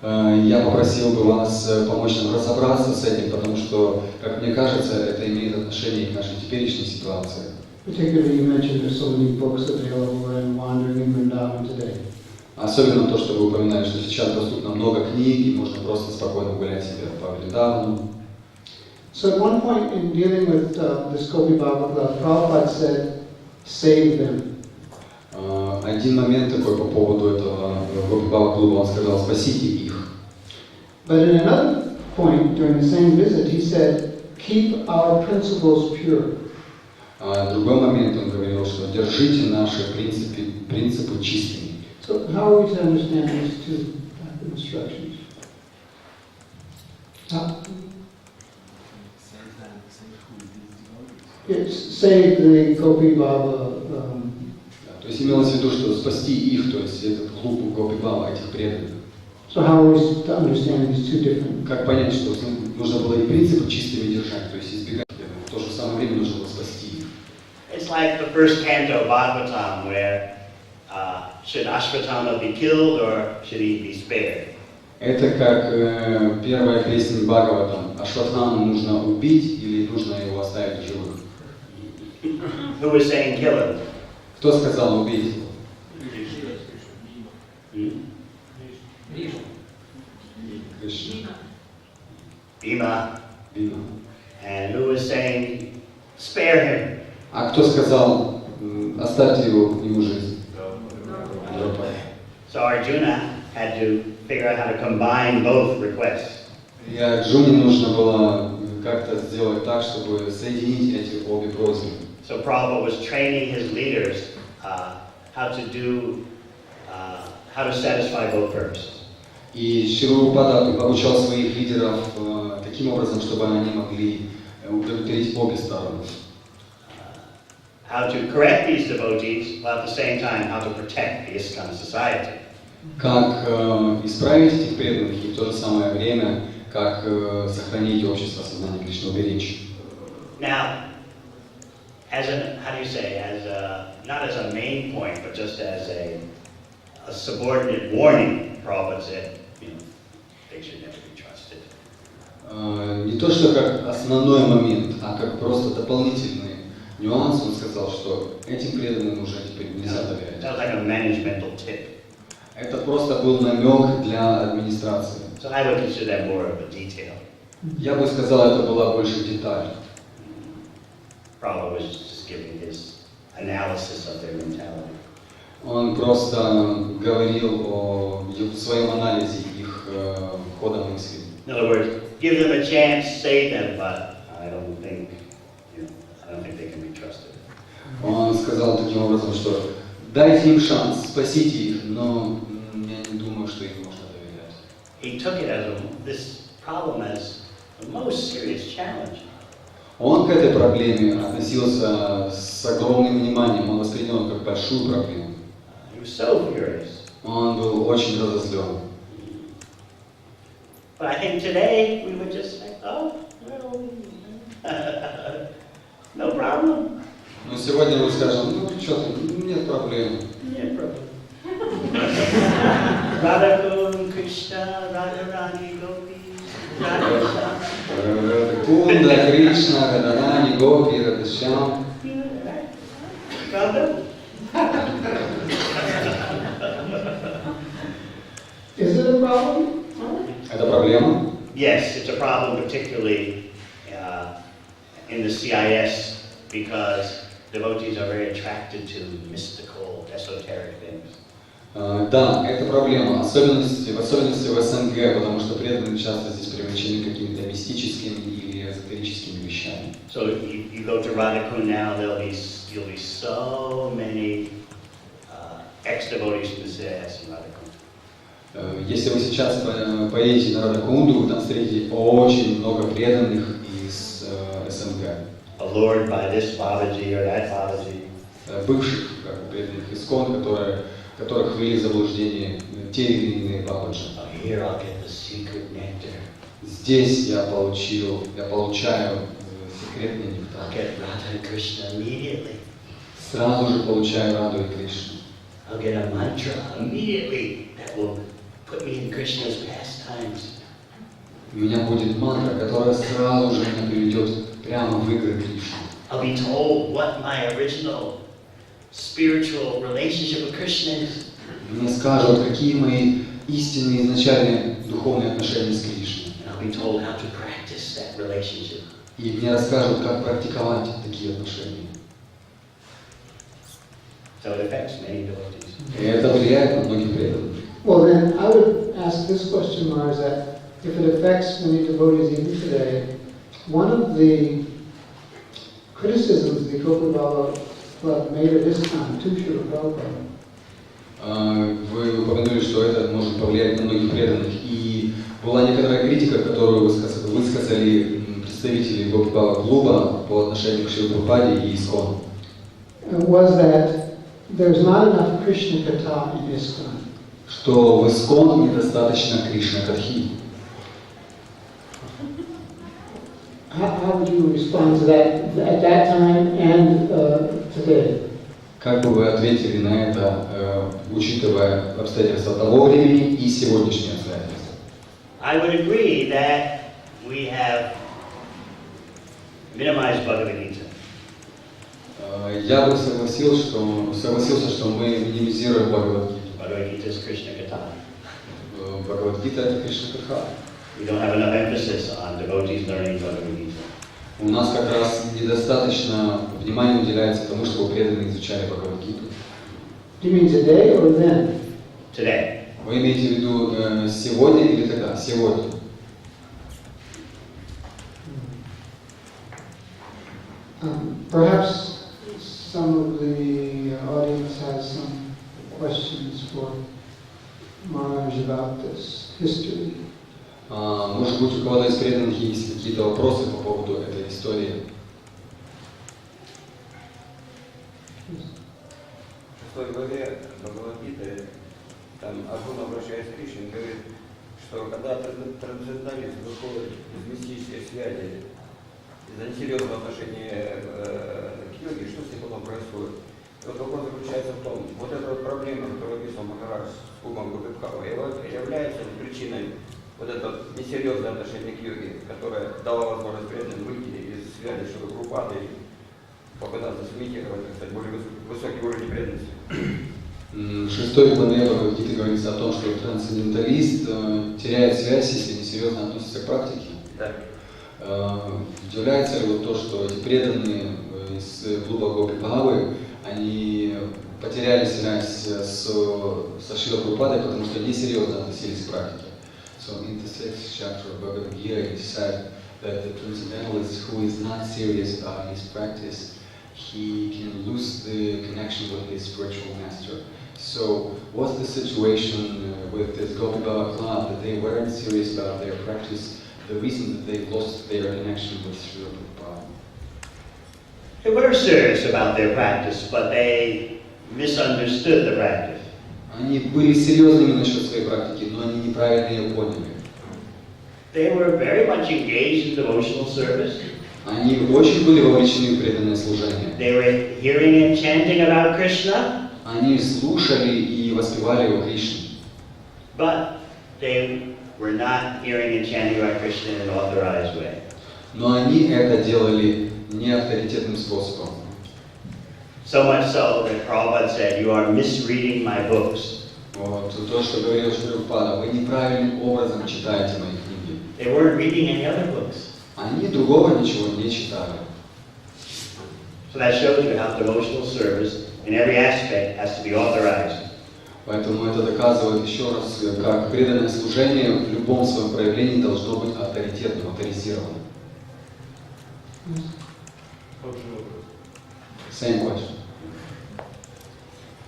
Я попросил бы вас помочь нам разобраться с этим, потому что, как мне кажется, это имеет отношение к нашей теперешней ситуации. Particularly, you mentioned there's so many books available and wandering in Vrindavan today. Особенно то, что вы упоминали, что сейчас доступно много книг, и можно просто спокойно гулять себе по Вриндавану. So at one point in dealing with this Gopi Baba Club, Prabhupada said, save them. Один момент такой по поводу этого Гопи Баба клуба, он сказал, спасите их. But in another point during the same visit, he said, keep our principles pure. Другой момент он говорил, что держите наши принципы чистыми. So how are we to understand these two instructions? It's save the Gopi Baba. То есть имелось в виду, что спасти их, то есть этот клуб Гопи Баба, этих преданных. So how are we to understand these two different? Как понять, что нужно было и принципы чистыми держать, то есть избегать преданных, в то же самое время нужно было спасти их. It's like the first canto of Bhagavatam where should Ashvatthama be killed or should he be spared? Это как первая песня Бхагаватам. Ашватхаму нужно убить или нужно его оставить в живых? Who was saying kill him? Кто сказал убить? Кришна. Bhima. Бхима. And who was saying spare him? А кто сказал оставьте ему жизнь? So Arjuna had to figure out how to combine both requests. И Арджуне нужно было как-то сделать так, чтобы соединить эти обе просьбы. So Prabhupada was training his leaders how to satisfy both purposes. И Шрила Прабхупада обучал своих лидеров таким образом, чтобы они могли удовлетворить обе стороны. How to correct these devotees, while at the same time how to protect the ISKCON society. Как исправить этих преданных и в то же самое время, как сохранить общество сознания Кришны, уберечь. Now, as a, how do you say, as a, not as a main point, but just as a subordinate warning, Prabhupada said, they should never be trusted. Не то, что как основной момент, а как просто дополнительный нюанс, он сказал, что этим преданным уже теперь нельзя доверять. That was like a managemental tip. Это просто был намек для администрации. So I would consider that more of a detail. Я бы сказал, это была больше деталь. Prabhupada was just giving his analysis of their mentality. Он просто говорил о своем анализе их хода мысли. In other words, give them a chance, save them, but I don't think they can be trusted. Он сказал таким образом, что дайте им шанс, спасите их, но я не думаю, что им можно доверять. He took it as this problem as the most serious challenge. Он к этой проблеме относился с огромным вниманием, он воспринял ее как большую проблему. He was so furious. Он был очень разозлен. But I think today we would just say, oh, well, no problem. Но сегодня мы скажем, ну что ты, нет проблем. Нет проблем. Radha Krishna, Radharani Gopi, Radha Кунда, Кришна, Радharani, Гопи, Радашям. Problem? Is it a problem? Это проблема? Yes, it's a problem, particularly in the CIS, because devotees are very attracted to mystical, esoteric things. Да, это проблема, в особенности в СНГ, потому что преданные часто здесь привлечены какими-то мистическими или эзотерическими вещами. So you go to Radhakund now, you'll be so many ex-devotees from the CIS in Radhakund. Если вы сейчас поедете на Радакунду, вы там встретите очень много преданных из СНГ. Allured by this Babaji or that Babaji. Бывших преданных ИСККОН, которых ввели в заблуждение те или иные бабаджи. Here I'll get the secret nectar. Здесь я получаю секретный нектар. I'll get Radha and Krishna immediately. сразу же получаю раду и Кришну. I'll get a mantra immediately that will put me in Krishna's pastimes. У меня будет мантра, которая сразу же меня приведет прямо в игры Кришны. I'll be told what my original spiritual relationship with Krishna is. Мне скажут, какие мои истинные изначальные духовные отношения с Кришной. And I'll be told how to practice that relationship. И мне расскажут, как практиковать такие отношения. So it affects many devotees. И это влияет на многих преданных. Well, then I would ask this question, Mars, that if it affects many devotees even today, one of the criticisms the Gopal Club made of ISKCON to Srila Prabhupada. Вы упомянули, что это может повлиять на многих преданных, и была некоторая критика, которую высказали представители Гопала клуба по отношению к Шриле Прабхупаде и ИСККОН. Was that there's not enough Krishna Katha in ISKCON. Что в ИСККОН недостаточно Кришна Катхи. How would you respond to that at that time and today? Как бы вы ответили на это, учитывая обстоятельства того времени и сегодняшние обстоятельства? I would agree that we have minimized Bhagavad Gita. Я бы согласился, что мы минимизируем Бхагавад-гиту. Bhagavad Gita is Krishna Katha. Бхагавад-гита — это Кришна Катха. We don't have enough emphasis on devotees learning Bhagavad Gita. У нас как раз недостаточно внимания уделяется тому, чтобы преданные изучали Бхагавад-гиту. Do you mean today or then? Today. Вы имеете в виду сегодня или тогда? Сегодня. Perhaps some of the audience has some questions for Maharaj about this history. Может быть, у кого-то из преданных есть какие-то вопросы по поводу этой истории? В 6 главе Бхагавад-гиты, там Арджуна, обращаясь к Кришне, говорит, что когда трансценденталист выходит из мистической связи, из-за несерьезного отношения к йоге, что с ним потом происходит? И вот вопрос заключается в том, вот эта вот проблема, которую описал Махарадж с клубом Гопи-Бхава, является причиной вот это несерьезное отношение к йоге, которое дало возможность преданным выйти из связи Шилы Прабхупады и попытаться сымитировать, так сказать, более высокий уровень преданности. В 6 главе Бхагавад-гиты говорится о том, что трансценденталист теряет связь, если несерьезно относится к практике. Да. Удивляется ли вот то, что эти преданные из клуба Гопи-Бхавы, они потеряли связь со Шрилой Прабхупадой, потому что несерьезно относились к практике. So in the 6th chapter of Bhagavad Gita, it is said that the transcendentalist who is not serious about his practice, he can lose the connection with his spiritual master. So what's the situation with this Gopi-Bhava club, that they weren't serious about their practice, the reason that they lost their connection with Srila Prabhupada? They were serious about their practice, but they misunderstood the practice. Они были серьезными насчет своей практики, но они неправильно ее поняли. They were very much engaged in devotional service. Они очень были вовлечены в преданное служение. They were hearing and chanting about Krishna. Они слушали и воспевали его Кришну. But they were not hearing and chanting about Krishna in an authorized way. Но они это делали не авторитетным способом. So much so that Prabhupada said, "You are misreading my books." Вот, то, что говорил Шрила Прабхупада, вы неправильным образом читаете мои книги. They weren't reading any other books. Они другого ничего не читали. So that shows you how devotional service in every aspect has to be authorized. Поэтому это доказывает еще раз, как преданное служение в любом своем проявлении должно быть авторитетным, авторизированным. Same question.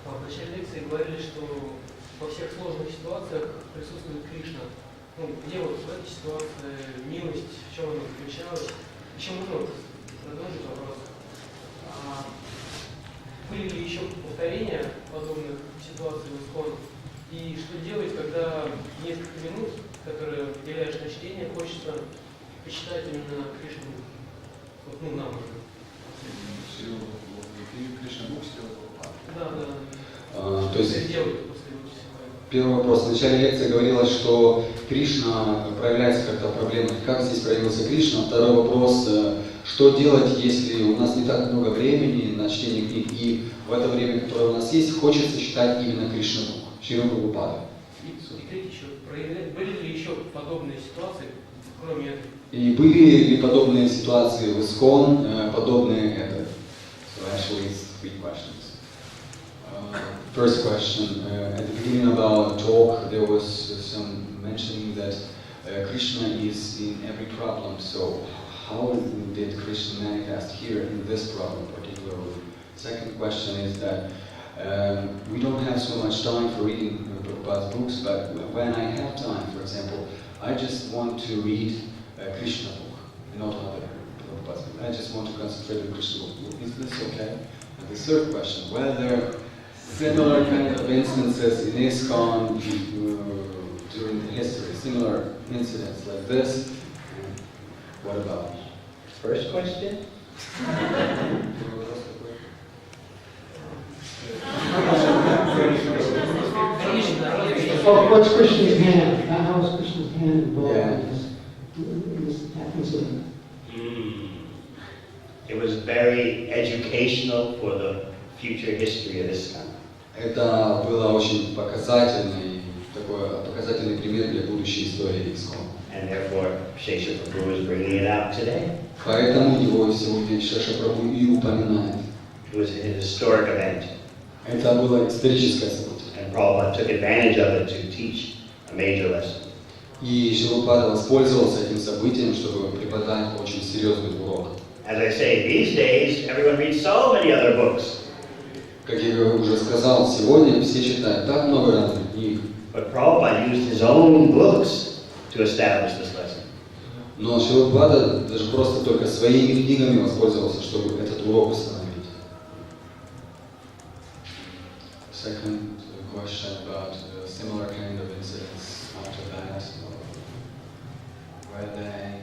В начале лекции говорили, что во всех сложных ситуациях присутствует Кришна. Ну, где вот в этой ситуации милость, в чем она заключалась? Еще можно продолжить вопрос. Были ли еще повторения подобных ситуаций в ИСККОН? И что делать, когда несколько минут, которые уделяешь на чтение, хочется почитать именно Кришну? Вот, ну, нам уже. Кришна Бук Шрила Прабхупады. Да. То есть Переделывают последовательно. первый вопрос. В начале лекции говорилось, что Кришна проявляется как-то проблемой. Как здесь проявился Кришна? Второй вопрос. Что делать, если у нас не так много времени на чтение книг, и в это время, которое у нас есть, хочется читать именно Кришна Бук, Шрилу Прабхупаду? И третий еще. Были ли еще подобные ситуации, кроме этой? И были ли подобные ситуации в ИСККОН, подобные этой? So actually it's 3 questions. First question, at the beginning of our talk there was some mentioning that Krishna is in every problem, so how did Krishna manifest here in this problem particularly? Second question is that we don't have so much time for reading Prabhupada's books, but when I have time, for example, I just want to read Krishna book, not other Prabhupada's book. I just want to concentrate on Krishna book. Is this okay? And the third question, whether similar kind of instances in ISKCON during the history, similar incidents like this, what about? First question? Oh, what's Krishna's hand? How is Krishna's hand involved Yeah. in this incident? It was very educational for the future history of ISKCON. Это было очень показательный, такой показательный пример для будущей истории ИСККОН. And therefore, Shesha Prabhu is bringing it out today. Поэтому его сегодня Шеша Прабху и упоминает. It was a historic event, Это было историческое событие. and Prabhupada took advantage of it to teach a major lesson. И Шрила воспользовался этим событием, чтобы преподать очень серьезный урок. As I say, these days, everyone reads so many other books. Как я уже сказал, сегодня все читают так много разных книг. But Prabhupada used his own books to establish this lesson. Но Шрила даже просто только своими книгами воспользовался, чтобы этот урок установить. Second question about similar kind of incidents after that. Where they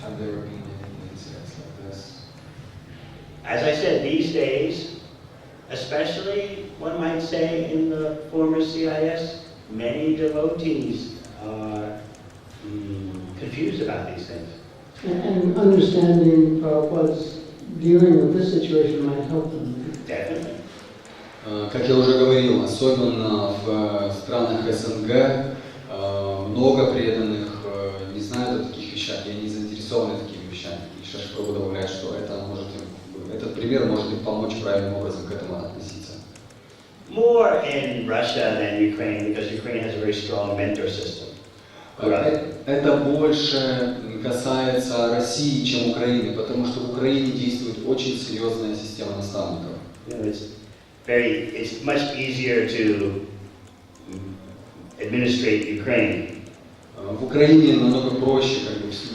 have there been any incidents like this? As I said, these days, especially one might say in the former CIS, many devotees are confused about these things. And understanding what's dealing with this situation might help them. Definitely. Как я уже говорил, особенно в странах СНГ много преданных не знают о таких вещах, и они заинтересованы такими вещами. И Шеша Прабху добавляет, что этот пример может им помочь правильным образом к этому относиться. More in Russia than Ukraine, because Ukraine has a very strong mentor system. Это больше касается России, чем Украины, потому что в Украине действует очень серьезная система наставников. It's much easier to administrate Ukraine. В Украине намного проще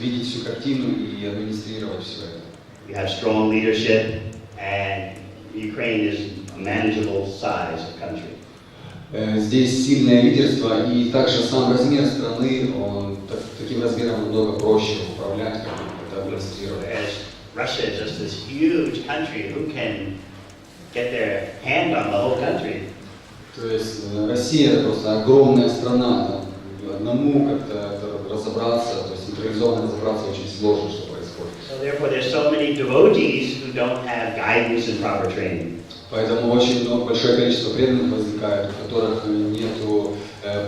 видеть всю картину и администрировать все это. You have strong leadership, and Ukraine is a manageable size of country. Здесь сильное лидерство, и также сам размер страны, он таким размером намного проще управлять, как это администрировать. Russia is just this huge country. Who can get their hand on the whole country? То есть Россия это просто огромная страна, одному как-то разобраться, то есть централизованно разобраться очень сложно, что происходит. So therefore, there's so many devotees who don't have guidance and proper training. Поэтому очень большое количество преданных возникает, у которых нет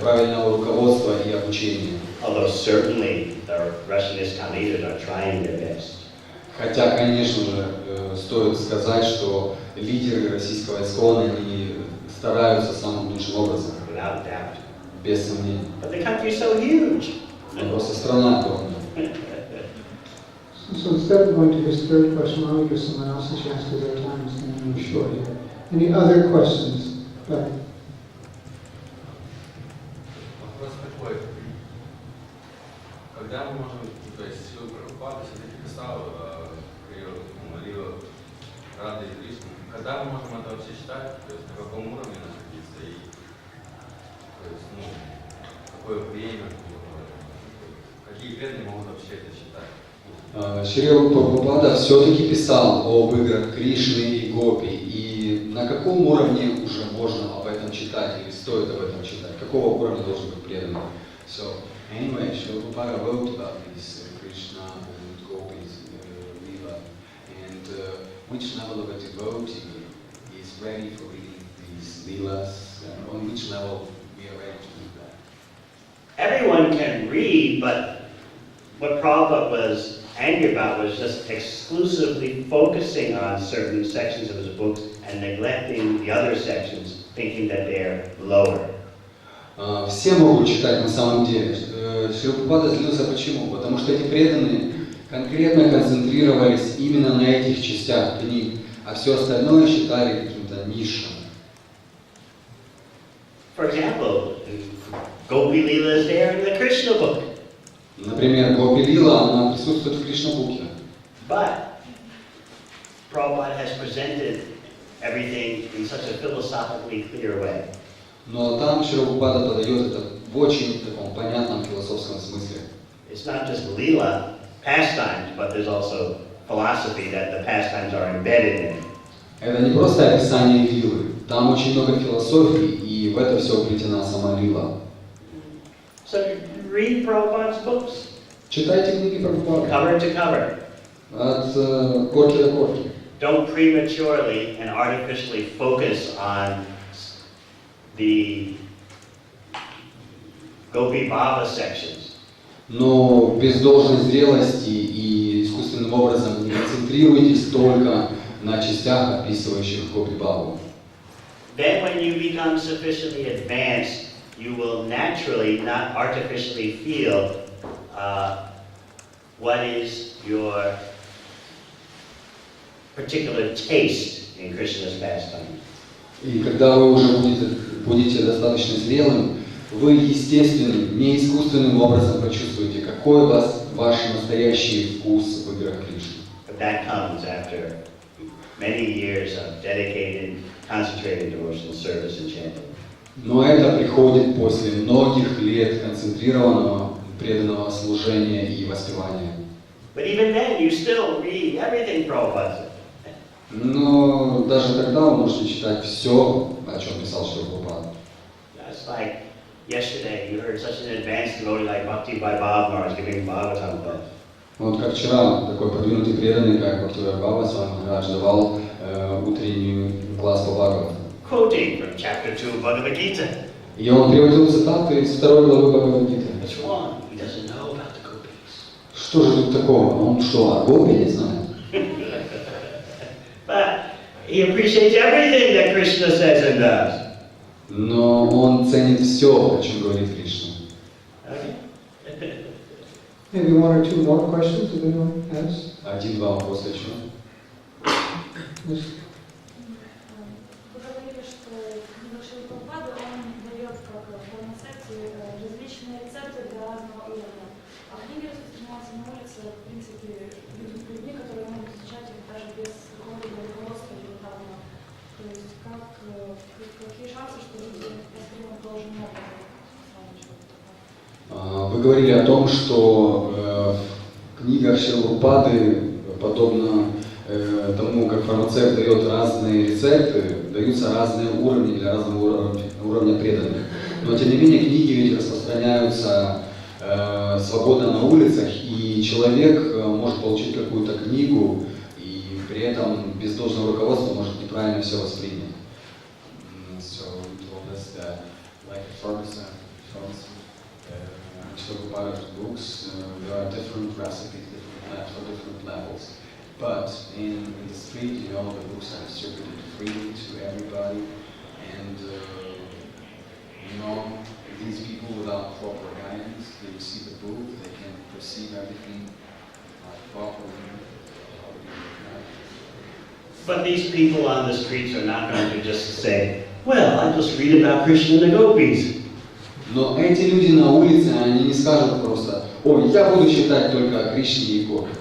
правильного руководства и обучения. Although certainly the Russian ISKCON leaders are trying their best. Хотя, конечно же, стоит сказать, что лидеры российского ИСККОНа они стараются самым лучшим образом. Without doubt. Без сомнений. But the country is so huge. Но просто страна огромная. So instead of going to his third question, why don't we give someone else a chance because our time is getting short here. Any other questions? But Вопрос такой. Когда мы можем, то есть Шрила Прабхупада все-таки писал молитву Рады Кришны, когда мы можем это вообще читать, то есть на каком уровне находиться и то есть, какое время, какие преданные могут вообще это читать? Шрила Прабхупада все-таки писал об играх Кришны и Гопи. И на каком уровне уже можно об этом читать или стоит об этом читать? Какого уровня должен быть преданный? So, anyway, Шрила Прабхупада wrote about these Krishna and Gopis Lila, and which level of a devotee is ready for reading these Leelas, and on which level we are ready to do that? Everyone can read, but what Prabhupada was angry about was just exclusively focusing on certain sections of his books and neglecting the other sections, thinking that they're lower. Все могут читать на самом деле. Шрила Прабхупада злился почему? Потому что эти преданные конкретно концентрировались именно на этих частях книг, а все остальное считали каким-то низшим. For example, Gopi Lila is there in the Krishna book. Например, Гопи Лила, она присутствует в Кришна-буке. But Prabhupada has presented everything in such a philosophically clear way. Но там Шрила Прабхупада подает это в очень таком понятном философском смысле. It's not just Leela, pastimes, but there's also philosophy that the pastimes are embedded in. Это не просто описание лилы, там очень много философии, и в это все вплетена сама лила. So read Prabhupada's books, Читайте книги Прабхупады cover to cover. от корки до корки. Don't prematurely and artificially focus on the Gopi Bhava sections. Но без должной зрелости и искусственным образом не концентрируйтесь только на частях, описывающих Гопи Бхаву. Then when you become sufficiently advanced, you will naturally, not artificially feel what is your particular taste in Krishna's pastime. И когда вы уже будете достаточно зрелым, вы естественным, не искусственным образом почувствуете, какой у вас ваш настоящий вкус в играх Кришны. But that comes after many years of dedicated, concentrated devotional service and chanting. Но это приходит после многих лет концентрированного преданного служения и воспевания. But even then, you still read everything Prabhupada said. Но даже тогда вы можете читать все, о чем писал Шрила Прабхупада. That's like yesterday, you heard such an advanced devotee like Bhakti by Bhava Maharaj giving Bhagavatam class. Вот как вчера такой продвинутый преданный, как Бхактивinoda Бхава, с вами Махарадж давал утренний класс по Бхагаватам. Quoting from chapter 2 of Bhagavad Gita. И он приводил цитаты из второй главы Бхагавад-гиты. What's wrong? He doesn't know about the gopis. Что же тут такого? Он что, о Гопи не знает? But he appreciates everything that Krishna says and does. Но он ценит все, о чем говорит Кришна. Okay. Maybe one or two more questions if anyone has. Один-два вопроса еще. Yes. Вы говорили, что книга Шрилы Прабхупады, он дает как фармацевты различные рецепты для разного уровня. А книги распространяются на улице, в принципе, людьми, которые могут изучать их даже без какого-либо руководства элементарного. То есть какие шансы, что люди воспримут должным образом самого человека? Вы говорили о том, что в книгах Шрилы Прабхупады, подобно тому, как фармацевт дает разные рецепты, даются разные уровни для разного уровня преданных. Но тем не менее книги ведь распространяются свободно на улицах, и человек может получить какую-то книгу и при этом без должного руководства может неправильно все воспринять. So you told us that, like a pharmacy, part of the books, there are different recipes, different labs for different levels. But in the street, you know, the books are distributed freely to everybody, and you know, these people without proper guidance, they receive the book, they can perceive everything properly. But these people on the streets are not going to just say, well, I just read about Krishna and the gopis. Но эти люди на улице, они не скажут просто, ой, я буду читать только о Кришне и Гопи.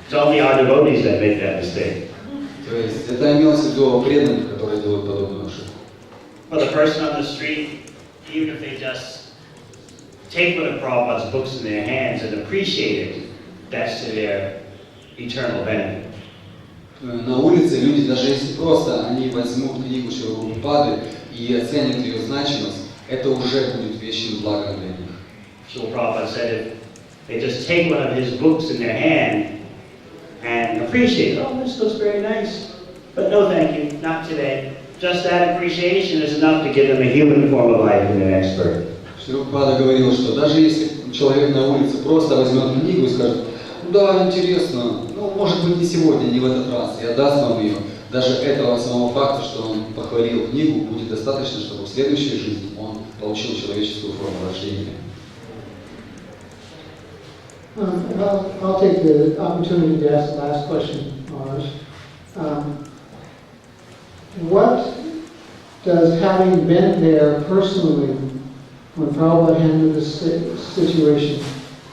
It's only our devotees that make that mistake. То есть это имелось в виду преданных, которые делают подобную ошибку. For the person on the street, even if they just take one of Prabhupada's books in their hands and appreciate it, that's to their eternal benefit. На улице люди, даже если просто они возьмут книгу Шрилы Прабхупады и оценят ее значимость, это уже будет вечным благом для них. Шрила Prabhupada said if they just take one of his books in their hand and appreciate, oh, this looks very nice, but no thank you, not today. Just that appreciation is enough to give them a human form of life in their next birth. Шрила Прабхупада говорил, что даже если человек на улице просто возьмет книгу и скажет, да, интересно, ну, может быть, не сегодня, не в этот раз, и отдаст вам ее, даже этого самого факта, что он похвалил книгу, будет достаточно, чтобы в следующей жизни он получил человеческую форму рождения. I'll take the opportunity to ask the last question, Maharaj. What does having been there personally when Prabhupada handled this situation,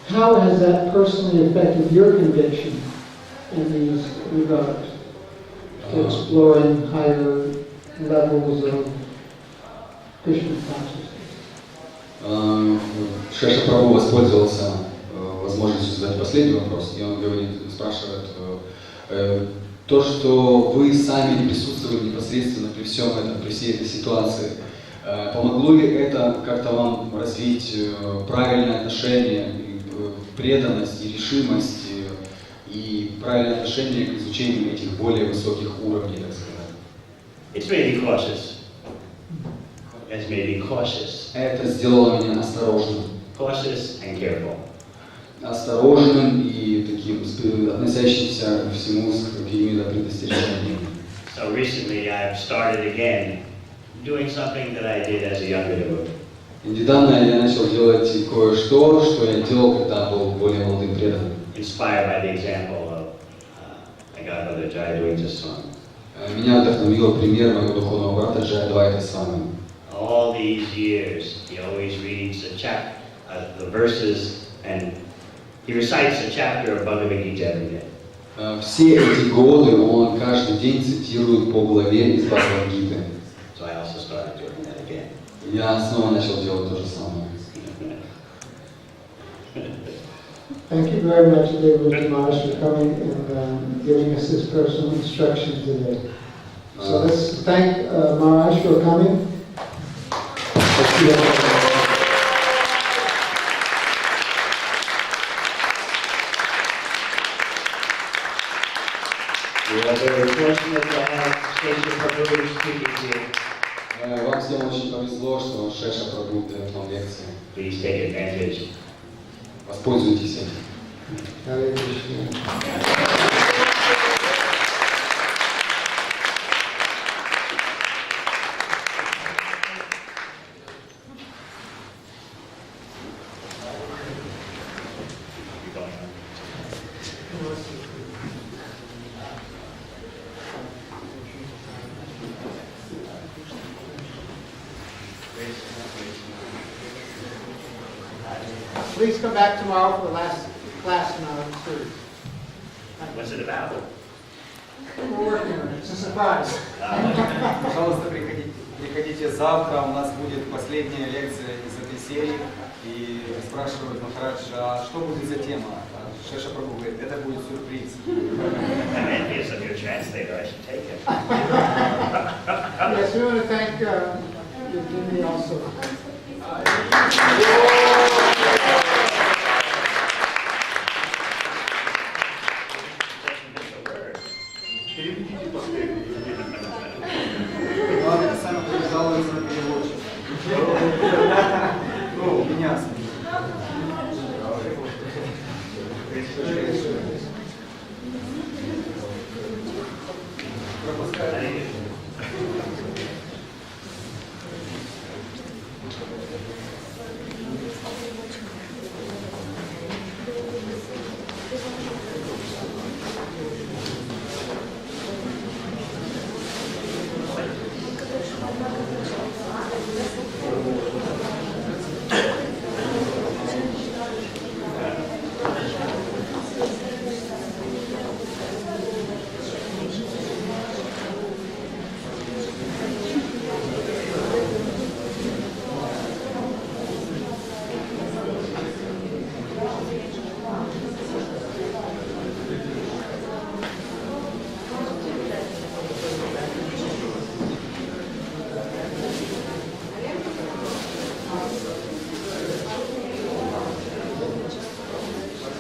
how has that personally affected your conviction in these regards to exploring higher levels of Krishna consciousness? Шеша Прабху воспользовался возможностью задать последний вопрос, и он говорит, спрашивает, то, что вы сами присутствовали непосредственно при всем этом, при всей этой ситуации, помогло ли это как-то вам развить правильное отношение, преданность и решимость, и правильное отношение к изучению этих более высоких уровней, так сказать? It's made me cautious. It's made me cautious. Это сделало меня осторожным. Cautious and careful. Осторожным и таким относящимся ко всему с какими-то предостережениями. So recently I've started again doing something that I did as a younger devotee. Недавно я начал делать кое-что, что я делал, когда был более молодым преданным. Inspired by the example of my godmother Jayadvaita Swami. Меня вдохновил пример моего духовного брата Джайадвайта Свами. All these years, he always reads the verses, and he recites a chapter of Bhagavad Gita every day. Все эти годы он каждый день цитирует по главе из Бхагавад-гиты. So I also started doing that again. Я снова начал делать то же самое. Thank you very much, Dev Maharaj, for coming and giving us this personal instruction today. So let's thank Maharaj for coming. We are very fortunate to have Shesha Prabhu speaking here. Вам всем очень повезло, что Шеша Прабху дает вам лекции. Please take advantage. Воспользуйтесь этим. Hare Krishna. Please come back tomorrow for the last class in our series. What's it about? We're working on it. It's a surprise. Пожалуйста, приходите завтра. У нас будет последняя лекция из этой серии. И спрашивают Махарадж, а что будет за тема? Шеша Прабху говорит, это будет сюрприз. I'm envious of your translator. I should take it. Yes, we want to thank Jimmy also. Главное, сами жалуются на переводчик. Ну, меня пропускаю.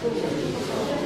что